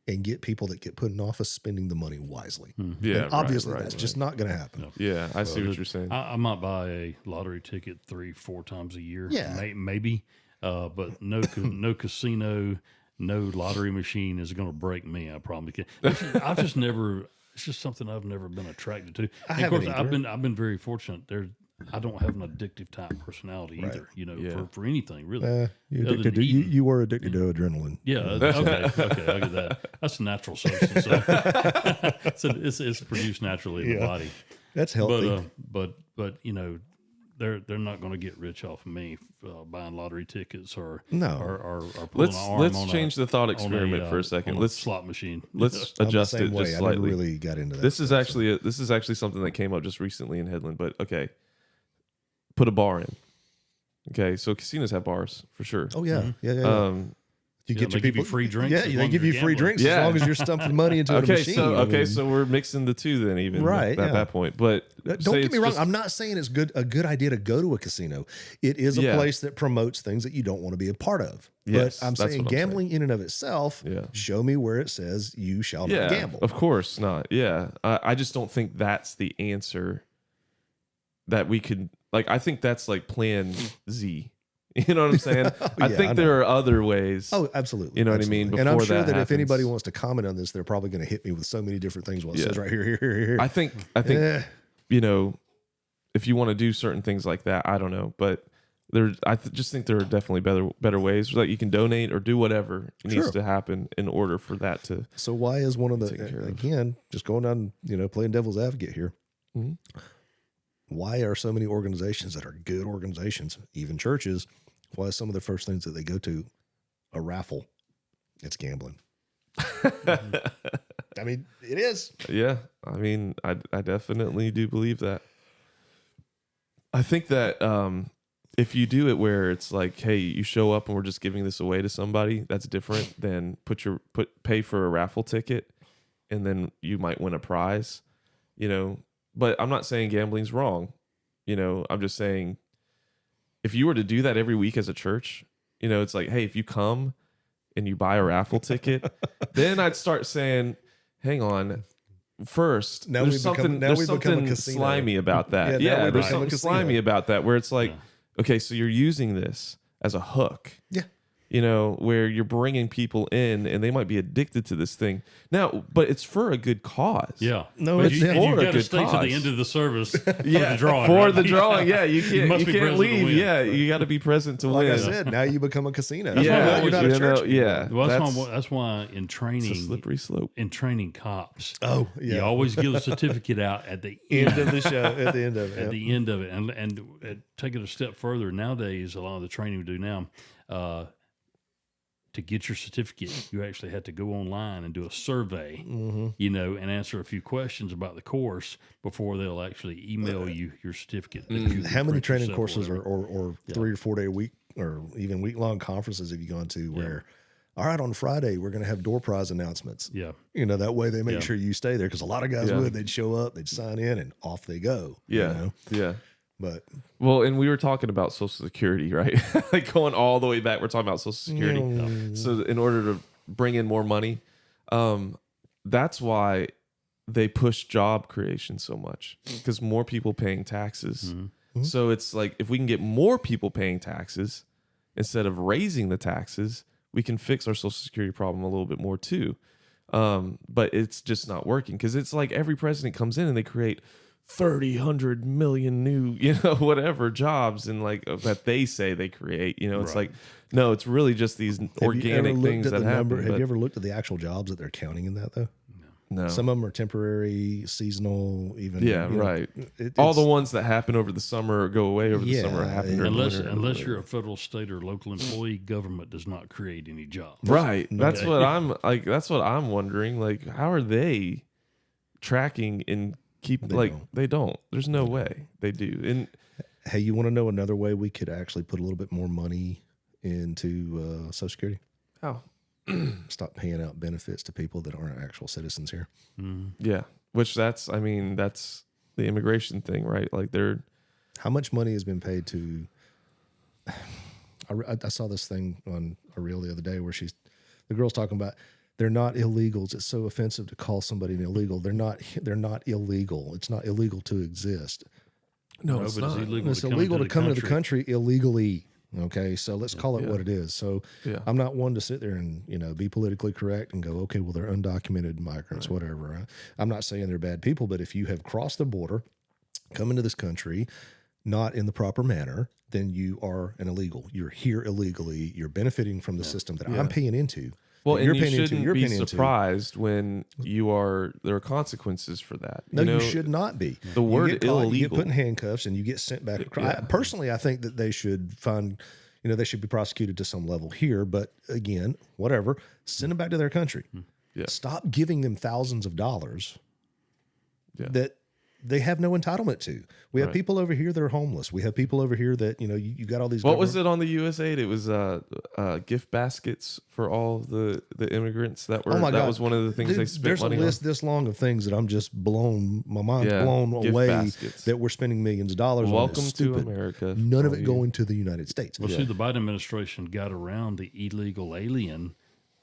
and get people that get put in office spending the money wisely. Yeah, and obviously that's just not going to happen. No. Yeah, I see what you're saying. I might buy a lottery ticket 3-4 times a year. Yeah. Maybe. But no casino, no lottery machine is going to break me. I probably can't. I've just never. It's just something I've never been attracted to. And of course, I've been very fortunate. I don't have an addictive type personality either. For anything really. You were addicted to adrenaline. Yeah. Okay. I get that. That's a natural substance. So it's produced naturally in the body. That's healthy. But they're not going to get rich off of me buying lottery tickets or No. or pulling an arm Let's on change the thought experiment for a second. on Let's slot machine. let's I'm the adjust same it way. just I never slightly. really got into that. This is stuff, so. actually something that came up just recently in Headland. But okay, put a bar in. Okay, so casinos have bars for sure. Oh yeah, yeah. You Yeah, get they your give you people free drinks Yeah, as they long give as you you're free gambling. drinks Yeah. as long as you're stumping money into a Okay, machine. I mean, so we're mixing the two then, even Right, at yeah. that point. But don't say get it's me wrong. just- I'm not saying it's a good idea to go to a casino. It is a Yeah. place that promotes things that you don't want to be a part of. Yes, but I'm that's saying what I'm gambling in and of itself. Yeah. Show me where it says you shall yeah, not gamble. of course not. Yeah, I just don't think that's the answer that we could like. I think that's like Plan Z. You know what I'm saying? I Yeah, think I there are other ways. Oh, absolutely. You know what I mean? Absolutely. And I'm Before sure that if happens. anybody wants to comment on this, they're probably going to hit me with so many different things. Well, it Yeah. says right here. I think Eh. you know, if you want to do certain things like that, I don't know, but just think there are definitely better ways that you can donate or do whatever needs Sure. to happen in order for that to. So why is one of Taken care the of. again just going on, playing devil's advocate here? Mhm. Why are so many organizations that are good organizations, even churches, why is some of the first things that they go to a raffle? It's gambling. I mean, it is. Yeah, I mean, I definitely do believe that. I think that if you do it where it's like, hey, you show up and we're just giving this away to somebody, that's different than pay for a raffle ticket and then you might win a prize, But I'm not saying gambling's wrong. I'm just saying if you were to do that every week as a church, it's like, hey, if you come and you buy a raffle ticket, then I'd start saying, hang on. First, Now there's we become a something casino. slimy about that. Yeah, now Yeah, we there's become a something casino. slimy about that where it's like, Yeah. okay, so you're using this as a hook. Yeah. Where you're bringing people in and they might be addicted to this thing. Now, but it's for a good cause. Yeah. No, But it's you, for and a you've got to good stay to cause. the end of the service for Yeah, the drawing. for right? the drawing. Yeah, you can't must be present to leave. win. Yeah, you got to be present to Like win. I said, now you become a casino. yeah, You're not a church. yeah. Well, that's why in it's a training, slippery slope. cops, Oh, yeah. you always give a certificate out at the End end of the show. At the end of it. at yeah. the end of it, and take it a step further. Nowadays, a lot of the training we do now, to get your certificate, you actually have to go online and do a survey, and answer a few questions about the course before they'll actually email you your certificate. that you can How many print training yourself courses whatever. or 3 or 4 day a week or even week long conferences have you gone to where, all right, on Friday, we're going to have door prize announcements. Yeah. That way they make Yeah. sure you stay there because a lot of guys Yeah. would. They'd show up, they'd sign in, and off they go. Yeah, yeah. But Well, and we were talking about Social Security, right? Like going all the way back, we're talking about Social Security. So in order to bring in more money, that's why they push job creation so much because more people paying taxes. So it's like if we can get more people paying taxes instead of raising the taxes, we can fix our Social Security problem a little bit more too. But it's just not working because it's like every president comes in and they create 100 million new, whatever jobs and like that they say they create, it's Right. like, no, it's really just these organic things that happen. Have but you ever looked at the actual jobs that they're counting in that though? no. Some of them are temporary, seasonal, even. Yeah, right. It- All it's- the ones that happen over the summer or go away over the Yeah, summer happen during the winter. Unless you're a federal, state, or local employee, government does not create any jobs. right. That's Okay. what I'm like. That's what I'm wondering. Like, how are they tracking and keep they don't. There's no way they do. And Hey, you want to know another way we could actually put a little bit more money into Social Security? how? Stop paying out benefits to people that aren't actual citizens here. Yeah. Which that's the immigration thing, right? Like they're How much money has been paid to? I saw this thing on a reel the other day where the girl's talking about they're not illegals. It's so offensive to call somebody an illegal. They're not illegal. It's not illegal to exist. no, No, it's but not. it's illegal. It's illegal to come into the country illegally. Okay, so let's call it what it is. So Yeah. I'm not one to sit there and be politically correct and go, okay, well they're undocumented migrants, whatever. I'm not saying they're bad people, but if you have crossed the border, come into this country, not in the proper manner, then you are an illegal. You're here illegally. You're benefiting from the system that I'm paying into. Well, Your and you opinion too, shouldn't your be opinion too. surprised when there are consequences for that. No, you should not be. The word you get caught, illegal. You get put in handcuffs and you get sent back. Personally, I think that they should find, they should be prosecuted to some level here. But again, whatever, send them back to their country. Yeah. Stop giving them thousands of dollars Yeah. that they have no entitlement to. We have Right. people over here that are homeless. We have people over here that, you got all these. What was it on the USAID? It was gift baskets for all the immigrants that were. Oh my that God. was one of the things Dude, they spent there's money a list this long of things that I'm just my mind's blown gift away baskets. that we're spending millions of dollars on. Welcome It's to stupid. America. None of all it you. going to the United States. Well, see, the Biden administration got around the illegal alien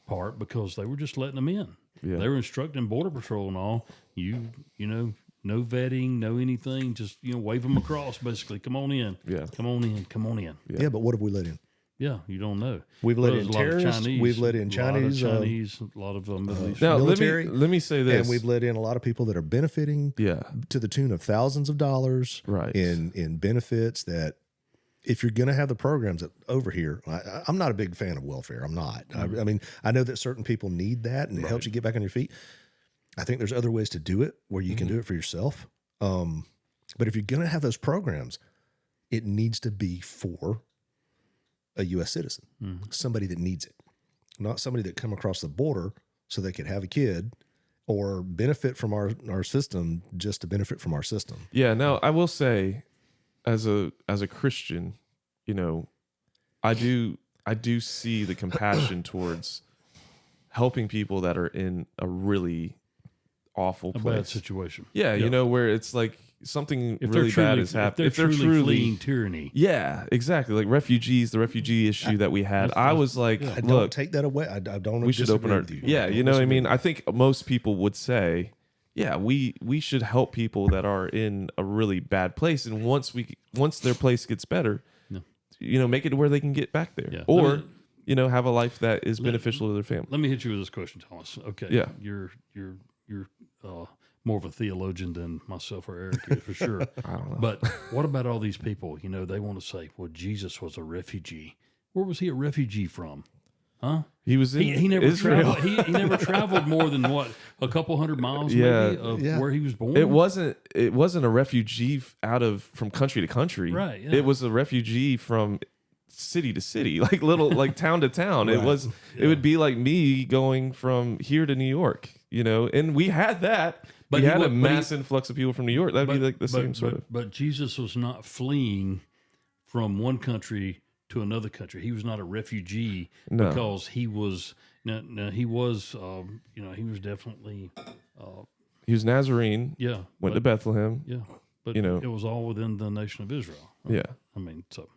part because they were just letting them in. Yeah. They were instructing Border Patrol and all, no vetting, no anything, just, wave them across, basically. Come on in. Yeah. Come on in. Come on in. Yeah, but what have we let in? Yeah, you don't know. We've let There's in a lot of terrorists. Chinese, We've let in Chinese, a lot of Chinese, a lot of Middle Eastern. Now military, let me say this. and we've let in a lot of people that are benefiting Yeah. to the tune of thousands of dollars Right. in benefits that if you're going to have the programs that over here, I'm not a big fan of welfare. I'm not. I mean, I know that certain people need that and it helps you get back on your feet. I think there's other ways to do it where you can do it for yourself. But if you're going to have those programs, it needs to be for a U.S. citizen, somebody that needs it, not somebody that come across the border so they could have a kid or benefit from our system just to benefit from our system. Yeah. Now I will say, as a Christian, I do see the compassion towards helping people that are in a really awful A place. bad situation. Yeah, where it's like something If really they're bad truly, has happened. if they're truly fleeing tyranny. Yeah, exactly. Like refugees, the refugee issue that we had. I was like, I don't look, take that away. I don't. we should open our. disagree with Yeah, I don't you know what I disagree mean? with I think most people would say, yeah, we should help people that are in a really bad place, and once their place gets better, make it to where they can get back there, Yeah. or have a life that is beneficial to their family. Let me hit you with this question, Thomas. Okay. Yeah. You're more of a theologian than myself or Eric is for sure. I don't know. But what about all these people? They want to say, well, Jesus was a refugee. Where was he a refugee from? Huh? He was in He never Israel. traveled. He never traveled more than a couple hundred miles Yeah. maybe of Yeah. where he was born. It wasn't a refugee from country to country. Right, yeah. It was a refugee from city to city, like town to town. It was it would be like me going from here to New York, and we had that. But We he had wa- a but he- mass influx of people from New York. That'd be like the same sort of. But Jesus was not fleeing from one country to another country. He was not a refugee No. because he was. No, he was. He was definitely. He was Nazarene, Yeah. went to but, Bethlehem. Yeah, but you know. it was all within the nation of Israel. Yeah. I mean, so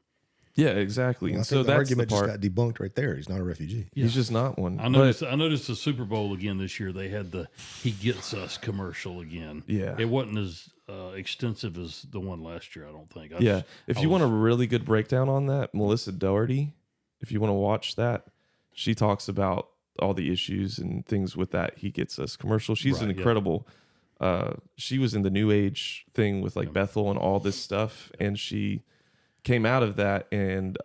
Yeah, exactly. I And think so the that's argument the just part. got debunked right there. He's not a refugee. He's just not one. I noticed the Super Bowl again this year. They had the "He Gets Us" commercial again. Yeah. it wasn't as extensive as the one last year. I don't think. Yeah. If you want a really good breakdown on that, Melissa Doherty, if you want to watch that, she talks about all the issues and things with that He Gets Us commercial. She's an Right, yeah. incredible she was in the New Age thing with like Bethel and all this stuff, and she came out of that and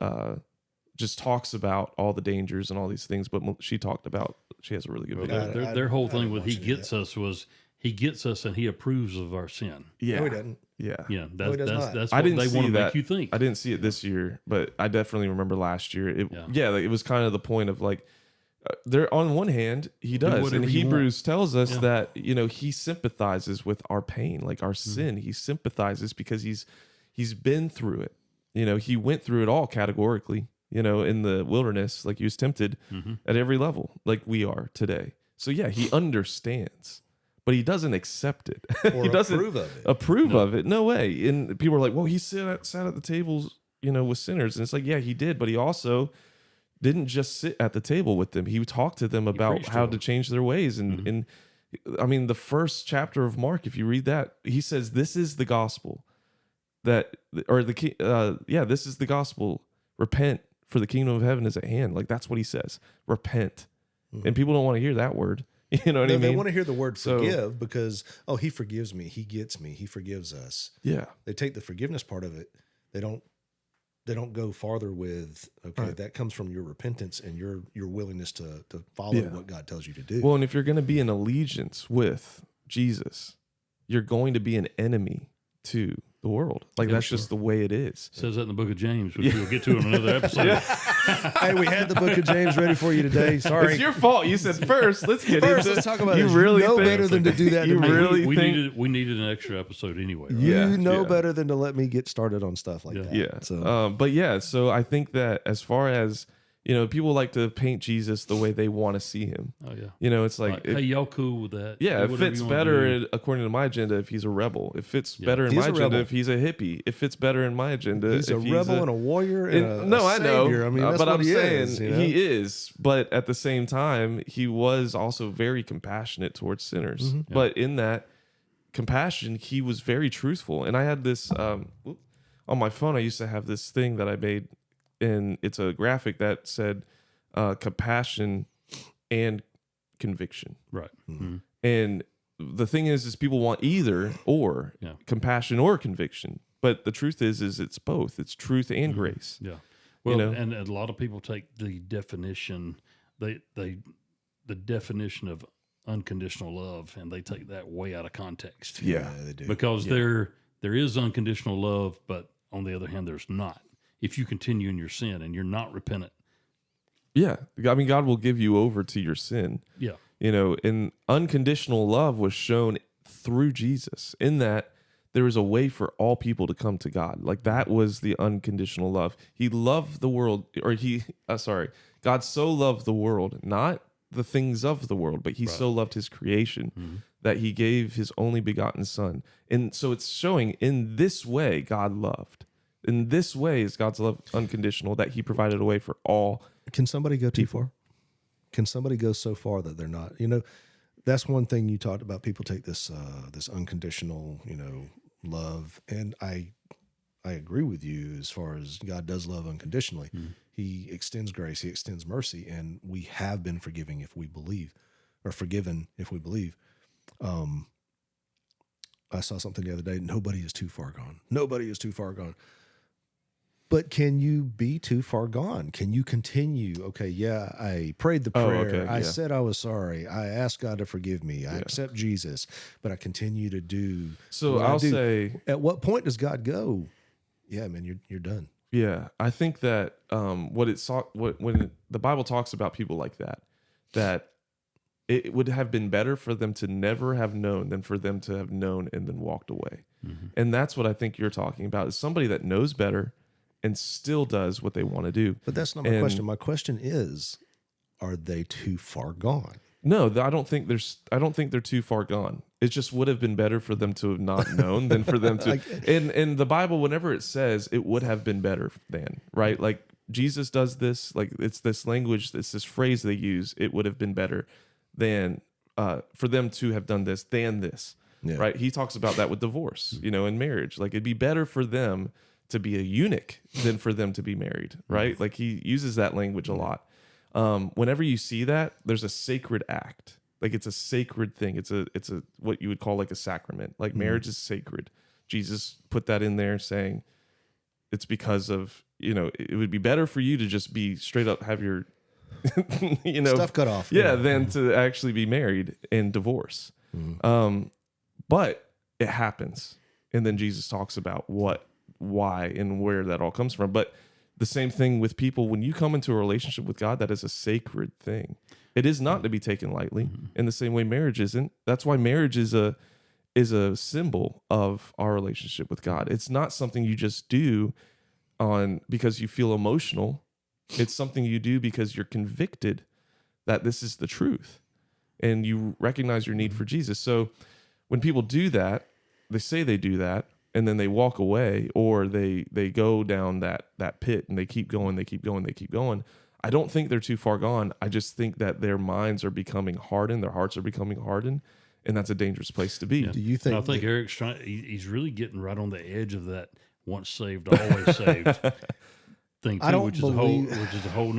just talks about all the dangers and all these things. But she has a really good video. their whole I thing didn't with "He watch it Gets Us" was He gets us and He approves of our sin. Yeah. No, he doesn't. Yeah. Yeah, No, he does not. that's I what didn't they see want to that. make you think. I didn't see it this year, but I definitely remember last year. Yeah. Like, it was kind of the point of like, there on one hand he does, whatever and you Hebrews tells us Yeah. that he sympathizes with our pain, like our sin. He sympathizes because he's been through it. He went through it all categorically. In the wilderness, like he was tempted at every level, like we are today. So yeah, he understands. But he doesn't accept it. Or he doesn't approve of it. approve of it. No way. And people are like, well, he sat at the tables, with sinners. And it's like, yeah, he did. But he also didn't just sit at the table with them. He talked to them about preached to how them. to change their ways. And I mean, the first chapter of Mark, if you read that, he says, this is the gospel this is the gospel. Repent, for the kingdom of heaven is at hand. Like, that's what he says. Repent. And people don't want to hear that word. You know what I mean? They want to hear the word So- forgive because, he forgives me. He gets me. He forgives us. Yeah. They take the forgiveness part of it. They don't go farther with, okay, Right. that comes from your repentance and your willingness to follow Yeah. what God tells you to do. Well, and if you're going to be in allegiance with Jesus, you're going to be an enemy to the world. Like, Yeah, that's sure. just the way it is. Says that in the book of James, which we'll get to in another episode. Hey, we had the book of James ready for you today. Sorry. It's your fault. You said first. Let's get First, into let's talk about you this. really You know think, better than to do that to You me. Hey, really we think? needed an extra episode anyway. Right? You Yeah, know yeah. better than to let me get started on stuff like that. Yeah. So But yeah, so I think that as far as, people like to paint Jesus the way they want to see him. Oh yeah. It's like, Hey, y'all cool with that? yeah, Do it whatever fits you wanna better do. according to my agenda if he's a rebel. It fits Yeah. better in He's my a agenda rebel. if he's a hippie. It fits better in my agenda he's a if rebel and a warrior and a no, I know. savior. I mean, that's but what I'm he saying is. You know? he is. But at the same time, he was also very compassionate towards sinners. Mm-hmm. But in that compassion, he was very truthful. And I had this on my phone. I used to have this thing that I made, and it's a graphic that said compassion and conviction. Right. Mhm. And the thing is people want either or, Yeah. compassion or conviction. But the truth is it's both. It's truth and grace. Yeah. Well, know? and a lot of people take the definition, the definition of unconditional love, and they take that way out of context. Yeah. they do. Because there is unconditional love, but on the other hand, there's not. If you continue in your sin and you're not repentant. Yeah. I mean, God will give you over to your sin. Yeah. And unconditional love was shown through Jesus, in that there was a way for all people to come to God. Like, that was the unconditional love. He loved the world, or God so loved the world, not the things of the world, but he so loved his creation that he gave his only begotten son. And so it's showing in this way God loved. In this way is God's love unconditional, that he provided a way for all. Can somebody go too far? Can somebody go so far that they're not? That's one thing you talked about. People take this this unconditional, love, and I agree with you as far as God does love unconditionally. He extends grace, he extends mercy, and we have been forgiven if we believe, or forgiven if we believe. I saw something the other day. Nobody is too far gone. Nobody is too far gone. But can you be too far gone? Can you continue? Okay, yeah, I prayed the prayer. okay, I yeah. said I was sorry. I asked God to forgive me. I accept Jesus, but I continue to do. So what I I'll do. say, At what point does God go? Yeah, man, you're done. yeah, I think that when the Bible talks about people like that it would have been better for them to never have known than for them to have known and then walked away. And that's what I think you're talking about, is somebody that knows better and still does what they want to do. But that's not my question. My question is, are they too far gone? No, I don't think they're too far gone. It just would have been better for them to have not known than for them to. In the Bible, whenever it says it would have been better than, right? Like, Jesus does this, like, it's this language, it's this phrase they use. It would have been better than for them to have done this than this, right? He talks about that with divorce, in marriage. Like, it'd be better for them to be a eunuch than for them to be married, right? Like, he uses that language a lot. Whenever you see that, there's a sacred act. Like, it's a sacred thing. It's a what you would call like a sacrament. Like, marriage is sacred. Jesus put that in there, saying it's because of, it would be better for you to just be straight up, have your Stuff cut off. than to actually be married and divorce. But it happens, and then Jesus talks about why and where that all comes from. But the same thing with people. When you come into a relationship with God, that is a sacred thing. It is not to be taken lightly. In the same way marriage isn't. That's why marriage is a symbol of our relationship with God. It's not something you just do because you feel emotional. It's something you do because you're convicted that this is the truth, and you recognize your need for Jesus. So when people do that, they say they do that, and then they walk away, or they go down that pit, and they keep going. I don't think they're too far gone. I just think that their minds are becoming hardened, their hearts are becoming hardened, and that's a dangerous place to be. Yeah. Do you think? And I think Eric's trying. He's really getting right on the edge of that once saved, always saved thing I too, don't which is a whole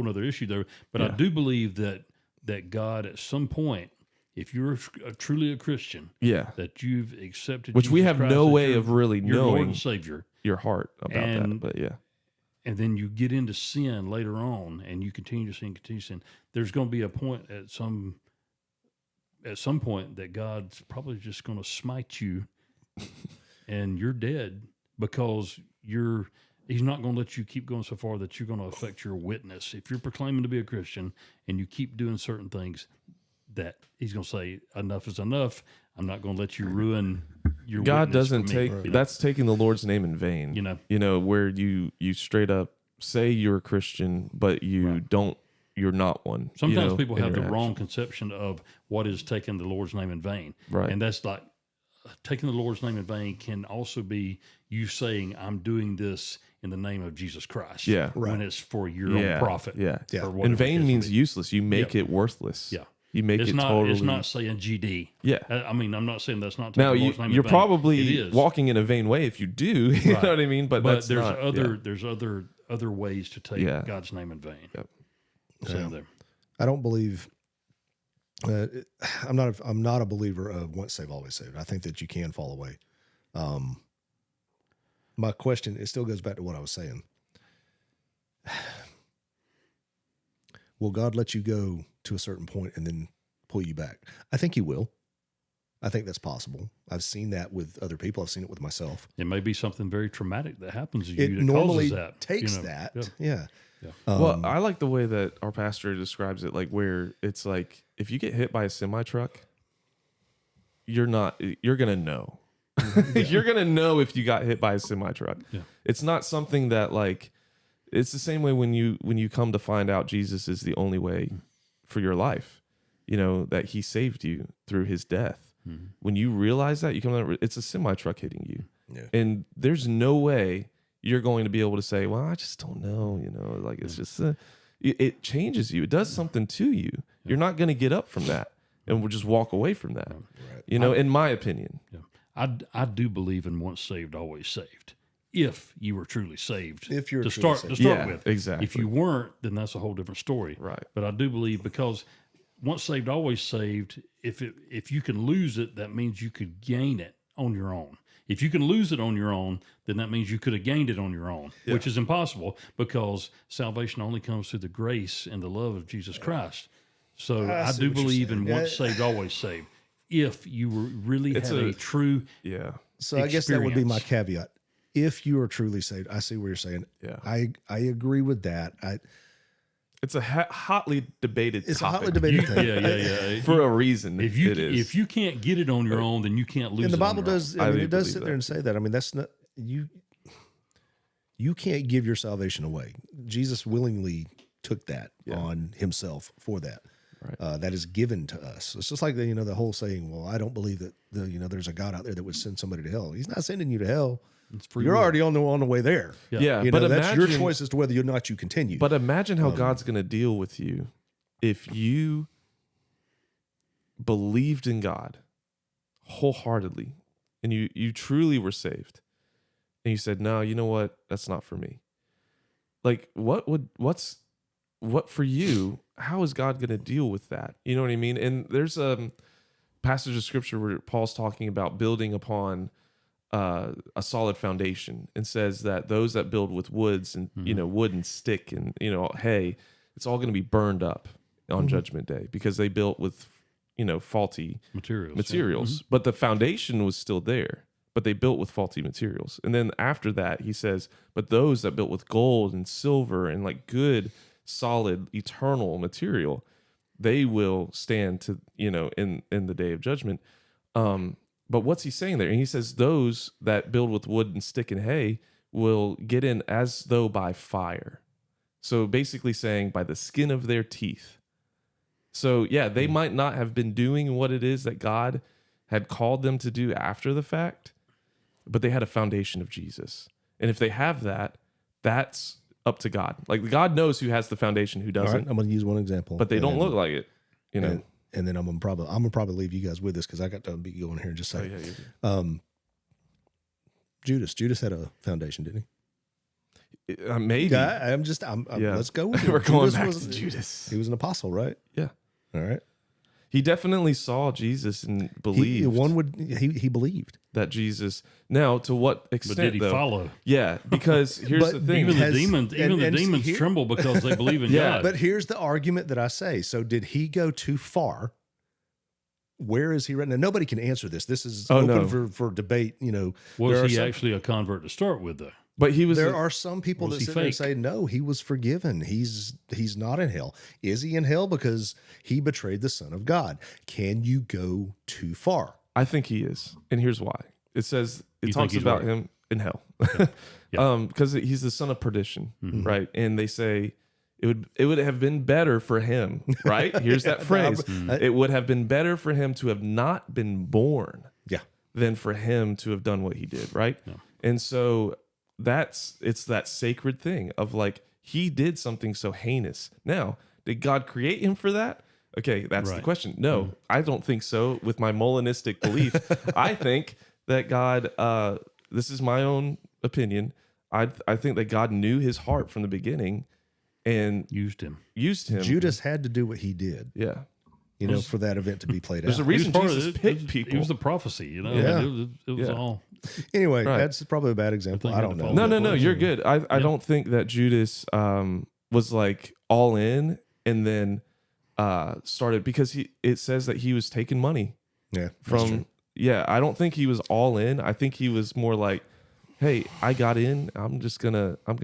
nother issue there. But I do believe that God, at some point, if you're truly a Christian, that you've accepted, Which Jesus we have Christ no as way your, of really your Lord knowing and Savior. your heart about that. But yeah. and then you get into sin later on, and you continue to sin. There's going to be a point at some point that God's probably just going to smite you, and you're dead because He's not going to let you keep going so far that you're going to affect your witness. If you're proclaiming to be a Christian and you keep doing certain things, that He's going to say enough is enough. I'm not going to let you ruin your God witness doesn't for me. take that's taking the Lord's name in vain. Where you straight up say you're a Christian, but you don't. You're not one. Sometimes people have the wrong conception of what is taking the Lord's name in vain, right? And that's like taking the Lord's name in vain can also be you saying, "I'm doing this in the name of Jesus Christ." Yeah, when it's for your own profit. Yeah. Or in vain means useless. You make it worthless. Yeah. You make it's it not, totally. It's not saying GD. Yeah. I mean, I'm not saying that's not. Now Lord's name you're in vain. probably walking in a vain way if you do. You know what I mean? But that's there's not, there's other ways to take God's name in vain. Yep. So there. I don't believe. I'm not a believer of once saved always saved. I think that you can fall away. My question, it still goes back to what I was saying. Will God let you go to a certain point and then pull you back? I think He will. I think that's possible. I've seen that with other people. I've seen it with myself. It may be something very traumatic that happens to It you that normally causes that. takes that. Yeah. Well, I like the way that our pastor describes it, like where it's like if you get hit by a semi truck, you're gonna know. You're gonna know if you got hit by a semi truck. Yeah. It's not something that like. It's the same way when you come to find out Jesus is the only way for your life, that He saved you through His death. Mm-hmm. When you realize that, you come out, it's a semi truck hitting you, and there's no way you're going to be able to say, "Well, I just don't know," like it's just it changes you. It does something to you. You're not going to get up from that, and we'll just walk away from that. Right. In my opinion, I do believe in once saved, always saved. If you were truly saved, if you're to start with, exactly. If you weren't, then that's a whole different story. Right. But I do believe because once saved, always saved. If you can lose it, that means you could gain it on your own. If you can lose it on your own, then that means you could have gained it on your own, which is impossible because salvation only comes through the grace and the love of Jesus Christ. So I do believe in once saved, always saved. If you really had a true So I guess that would be my caveat. If you are truly saved, I see what you're saying. Yeah, I agree with that. It's a hotly debated. It's topic. a hotly debated thing. Yeah. For a reason. If you can't get it on your own, then you can't lose. And the it Bible on your does. own. It does sit there and say that. I mean, that's not you. You can't give your salvation away. Jesus willingly took that on Himself for that. Right. That is given to us. It's just like the whole saying. Well, I don't believe that there's a God out there that would send somebody to hell. He's not sending you to hell. You're already on the way there. Yeah, but that's your choice as to whether or not you continue. But imagine how God's going to deal with you if you believed in God wholeheartly and you truly were saved, and you said, "No, you know what? That's not for me." Like, what for you? How is God going to deal with that? You know what I mean? And there's a passage of scripture where Paul's talking about building upon a solid foundation, and says that those that build with woods and wood and stick and hay, it's all going to be burned up on Judgment Day because they built with faulty materials. But the foundation was still there, but they built with faulty materials. And then after that, he says, but those that built with gold and silver and like good, solid, eternal material, they will stand to in the day of judgment. But what's he saying there? And he says those that build with wood and stick and hay will get in as though by fire. So basically saying by the skin of their teeth. So they might not have been doing what it is that God had called them to do after the fact, but they had a foundation of Jesus. And if they have that, that's up to God. Like God knows who has the foundation, who doesn't. All right, I'm going to use one example. But they don't look like it, And then I'm gonna probably leave you guys with this because I got to be going here in just a second. Judas had a foundation, didn't he? Maybe. Let's go with it. We're going back to Judas. He was an apostle, right? Yeah. All right. He definitely saw Jesus and believed He believed. that Jesus. Now, to what extent? But did he though? follow? Yeah, because here's But the thing. Even Has- the demons, and see, here- tremble because they believe in Yeah, God. But here's the argument that I say. So did he go too far? Where is he right now? Nobody can answer this. This is open no. for debate. You know, Was there are he some- actually a convert to start with, though? But he was. There are some people Was that he sit there and fake? say, no, he was forgiven. He's not in hell. Is he in hell because he betrayed the Son of God? Can you go too far? I think he is, and here's why. It says it You think talks he's about right? him in hell, Yeah. because he's the son of perdition, Mm-hmm. right? And they say it would have been better for him, right? Here's that phrase: it would have been better for him to have not been born Yeah. than for him to have done what he did, right? And so it's that sacred thing of like he did something so heinous. Now, did God create him for that? Okay, that's the Right. question. No, I don't think so. With my Molinistic belief, I think that God. This is my own opinion. I think that God knew his heart from the beginning, and Used him. used him. Judas had to do what he did, Yeah. you know, for that event to be played There's out. a reason He was part of Jesus it. picked It people. was the prophecy, you know. Yeah. It was Yeah. all. Anyway, Right. that's probably a bad example. I think I I don't had to know. follow No, you're good. I don't think that Judas was like all in and then started because it says that he was taking money Yeah, that's true. from I don't think he was all in. I think he was more like, hey, I got in. I'm gonna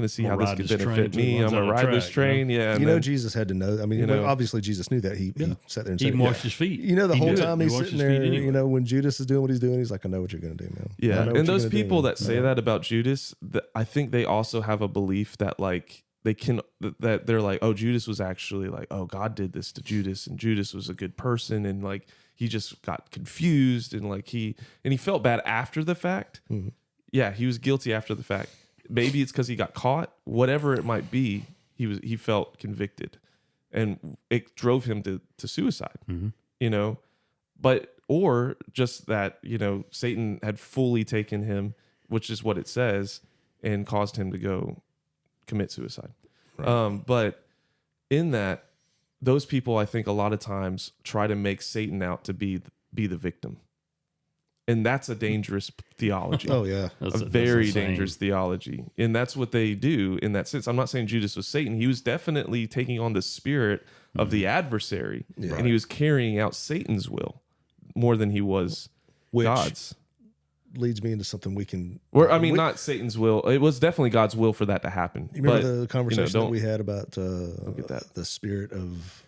see I'm how gonna this ride could this train benefit till it me. I'm runs gonna out of ride this track, train. Yeah. and You know, then- Jesus had to know. I mean, you know- obviously Jesus knew that. He sat there and He said, even washed his feet. You know, the He whole knew it. time He he's washed sitting his feet there, anyway. you know, when Judas is doing what he's doing, he's like, I know what you're going to do, man. I Yeah, know what and you're those gonna do. people that say that about Judas, I think they also have a belief that like they can that they're like, oh, Judas was actually like, oh, God did this to Judas, and Judas was a good person, and like he just got confused, and like he felt bad after the fact. Mm-hmm. Yeah, he was guilty after the fact. Maybe it's because he got caught. Whatever it might be, he felt convicted, and it drove him to suicide. You know, or just that, you know, Satan had fully taken him, which is what it says, and caused him to go commit suicide. Right. But in that, those people, I think a lot of times try to make Satan out to be the victim. And that's a dangerous theology. Oh, yeah. A very dangerous theology. And that's what they do in that sense. I'm not saying Judas was Satan. He was definitely taking on the spirit of the adversary, and he was carrying out Satan's will more than he was Which God's. leads me into something we can. Or I mean, not Satan's will. It was definitely God's will for that to happen. You remember But, the conversation that don't- we had about get that. the spirit of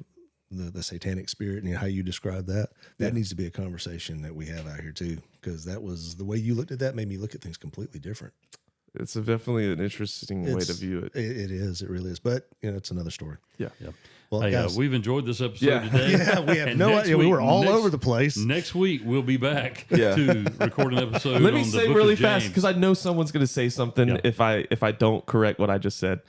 the satanic spirit and how you describe that? That needs to be a conversation that we have out here too, because that was the way you looked at that made me look at things completely different. It's definitely an interesting way to It's- view it. It is. It really is. But you know, it's another story. Yeah. Yeah. Well, Hey, guys, we've enjoyed this episode Yeah. today. yeah, we have And no next idea. We week- were all next- over the place. Next week we'll be back Yeah. to record an episode. Let me on the say Book really of fast James. because I know someone's going to say something Yeah. if I don't correct what I just said.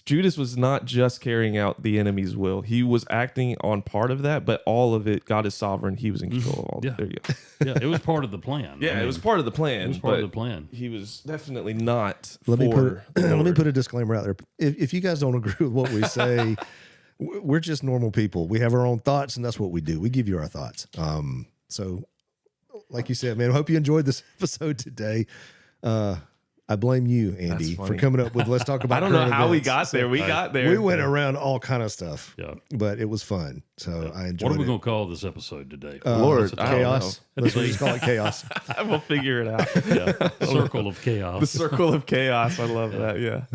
Judas was not just carrying out the enemy's will. He was acting on part of that, but all of it, God is sovereign. He was in control of all. Yeah. There you go. Yeah, it was part of the plan. Yeah, I mean, it was part of the plan. It was part of but the plan. He was definitely not. Let me for put the let me Lord. put a disclaimer out there. If you guys don't agree with what we say, we're just normal people. We have our own thoughts, and that's what we do. We give you our thoughts. So, like you said, man, I hope you enjoyed this episode today. I blame you, Andy, for funny. coming up with let's talk about. I don't know current how we events. got there. We got there. We went around all kind of stuff. Yeah. But it was fun. So I enjoyed What are we it. going to call this episode today? Lord, What's the I don't Chaos. Let's just call it chaos. we'll figure it out. title? Yeah. Circle of The chaos. circle of chaos. I love that. Yeah.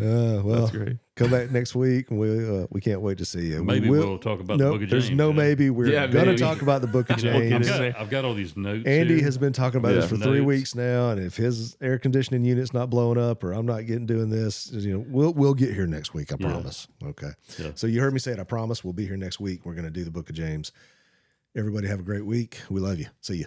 Well, That's great. come back next week. We can't wait to see you. Maybe we we'll talk about the Nope, Book of there's James. no yeah. maybe. We're Yeah, going to maybe. talk about the Book of You know, James. I've got all these notes. Andy here. has been talking about Yeah. this for 3 Notes. weeks now, and if his air conditioning unit's not blowing up or I'm not doing this, you know, we'll get here next week. I promise. Okay. Yeah. So you heard me say it. I promise we'll be here next week. We're going to do the Book of James. Everybody have a great week. We love you. See you.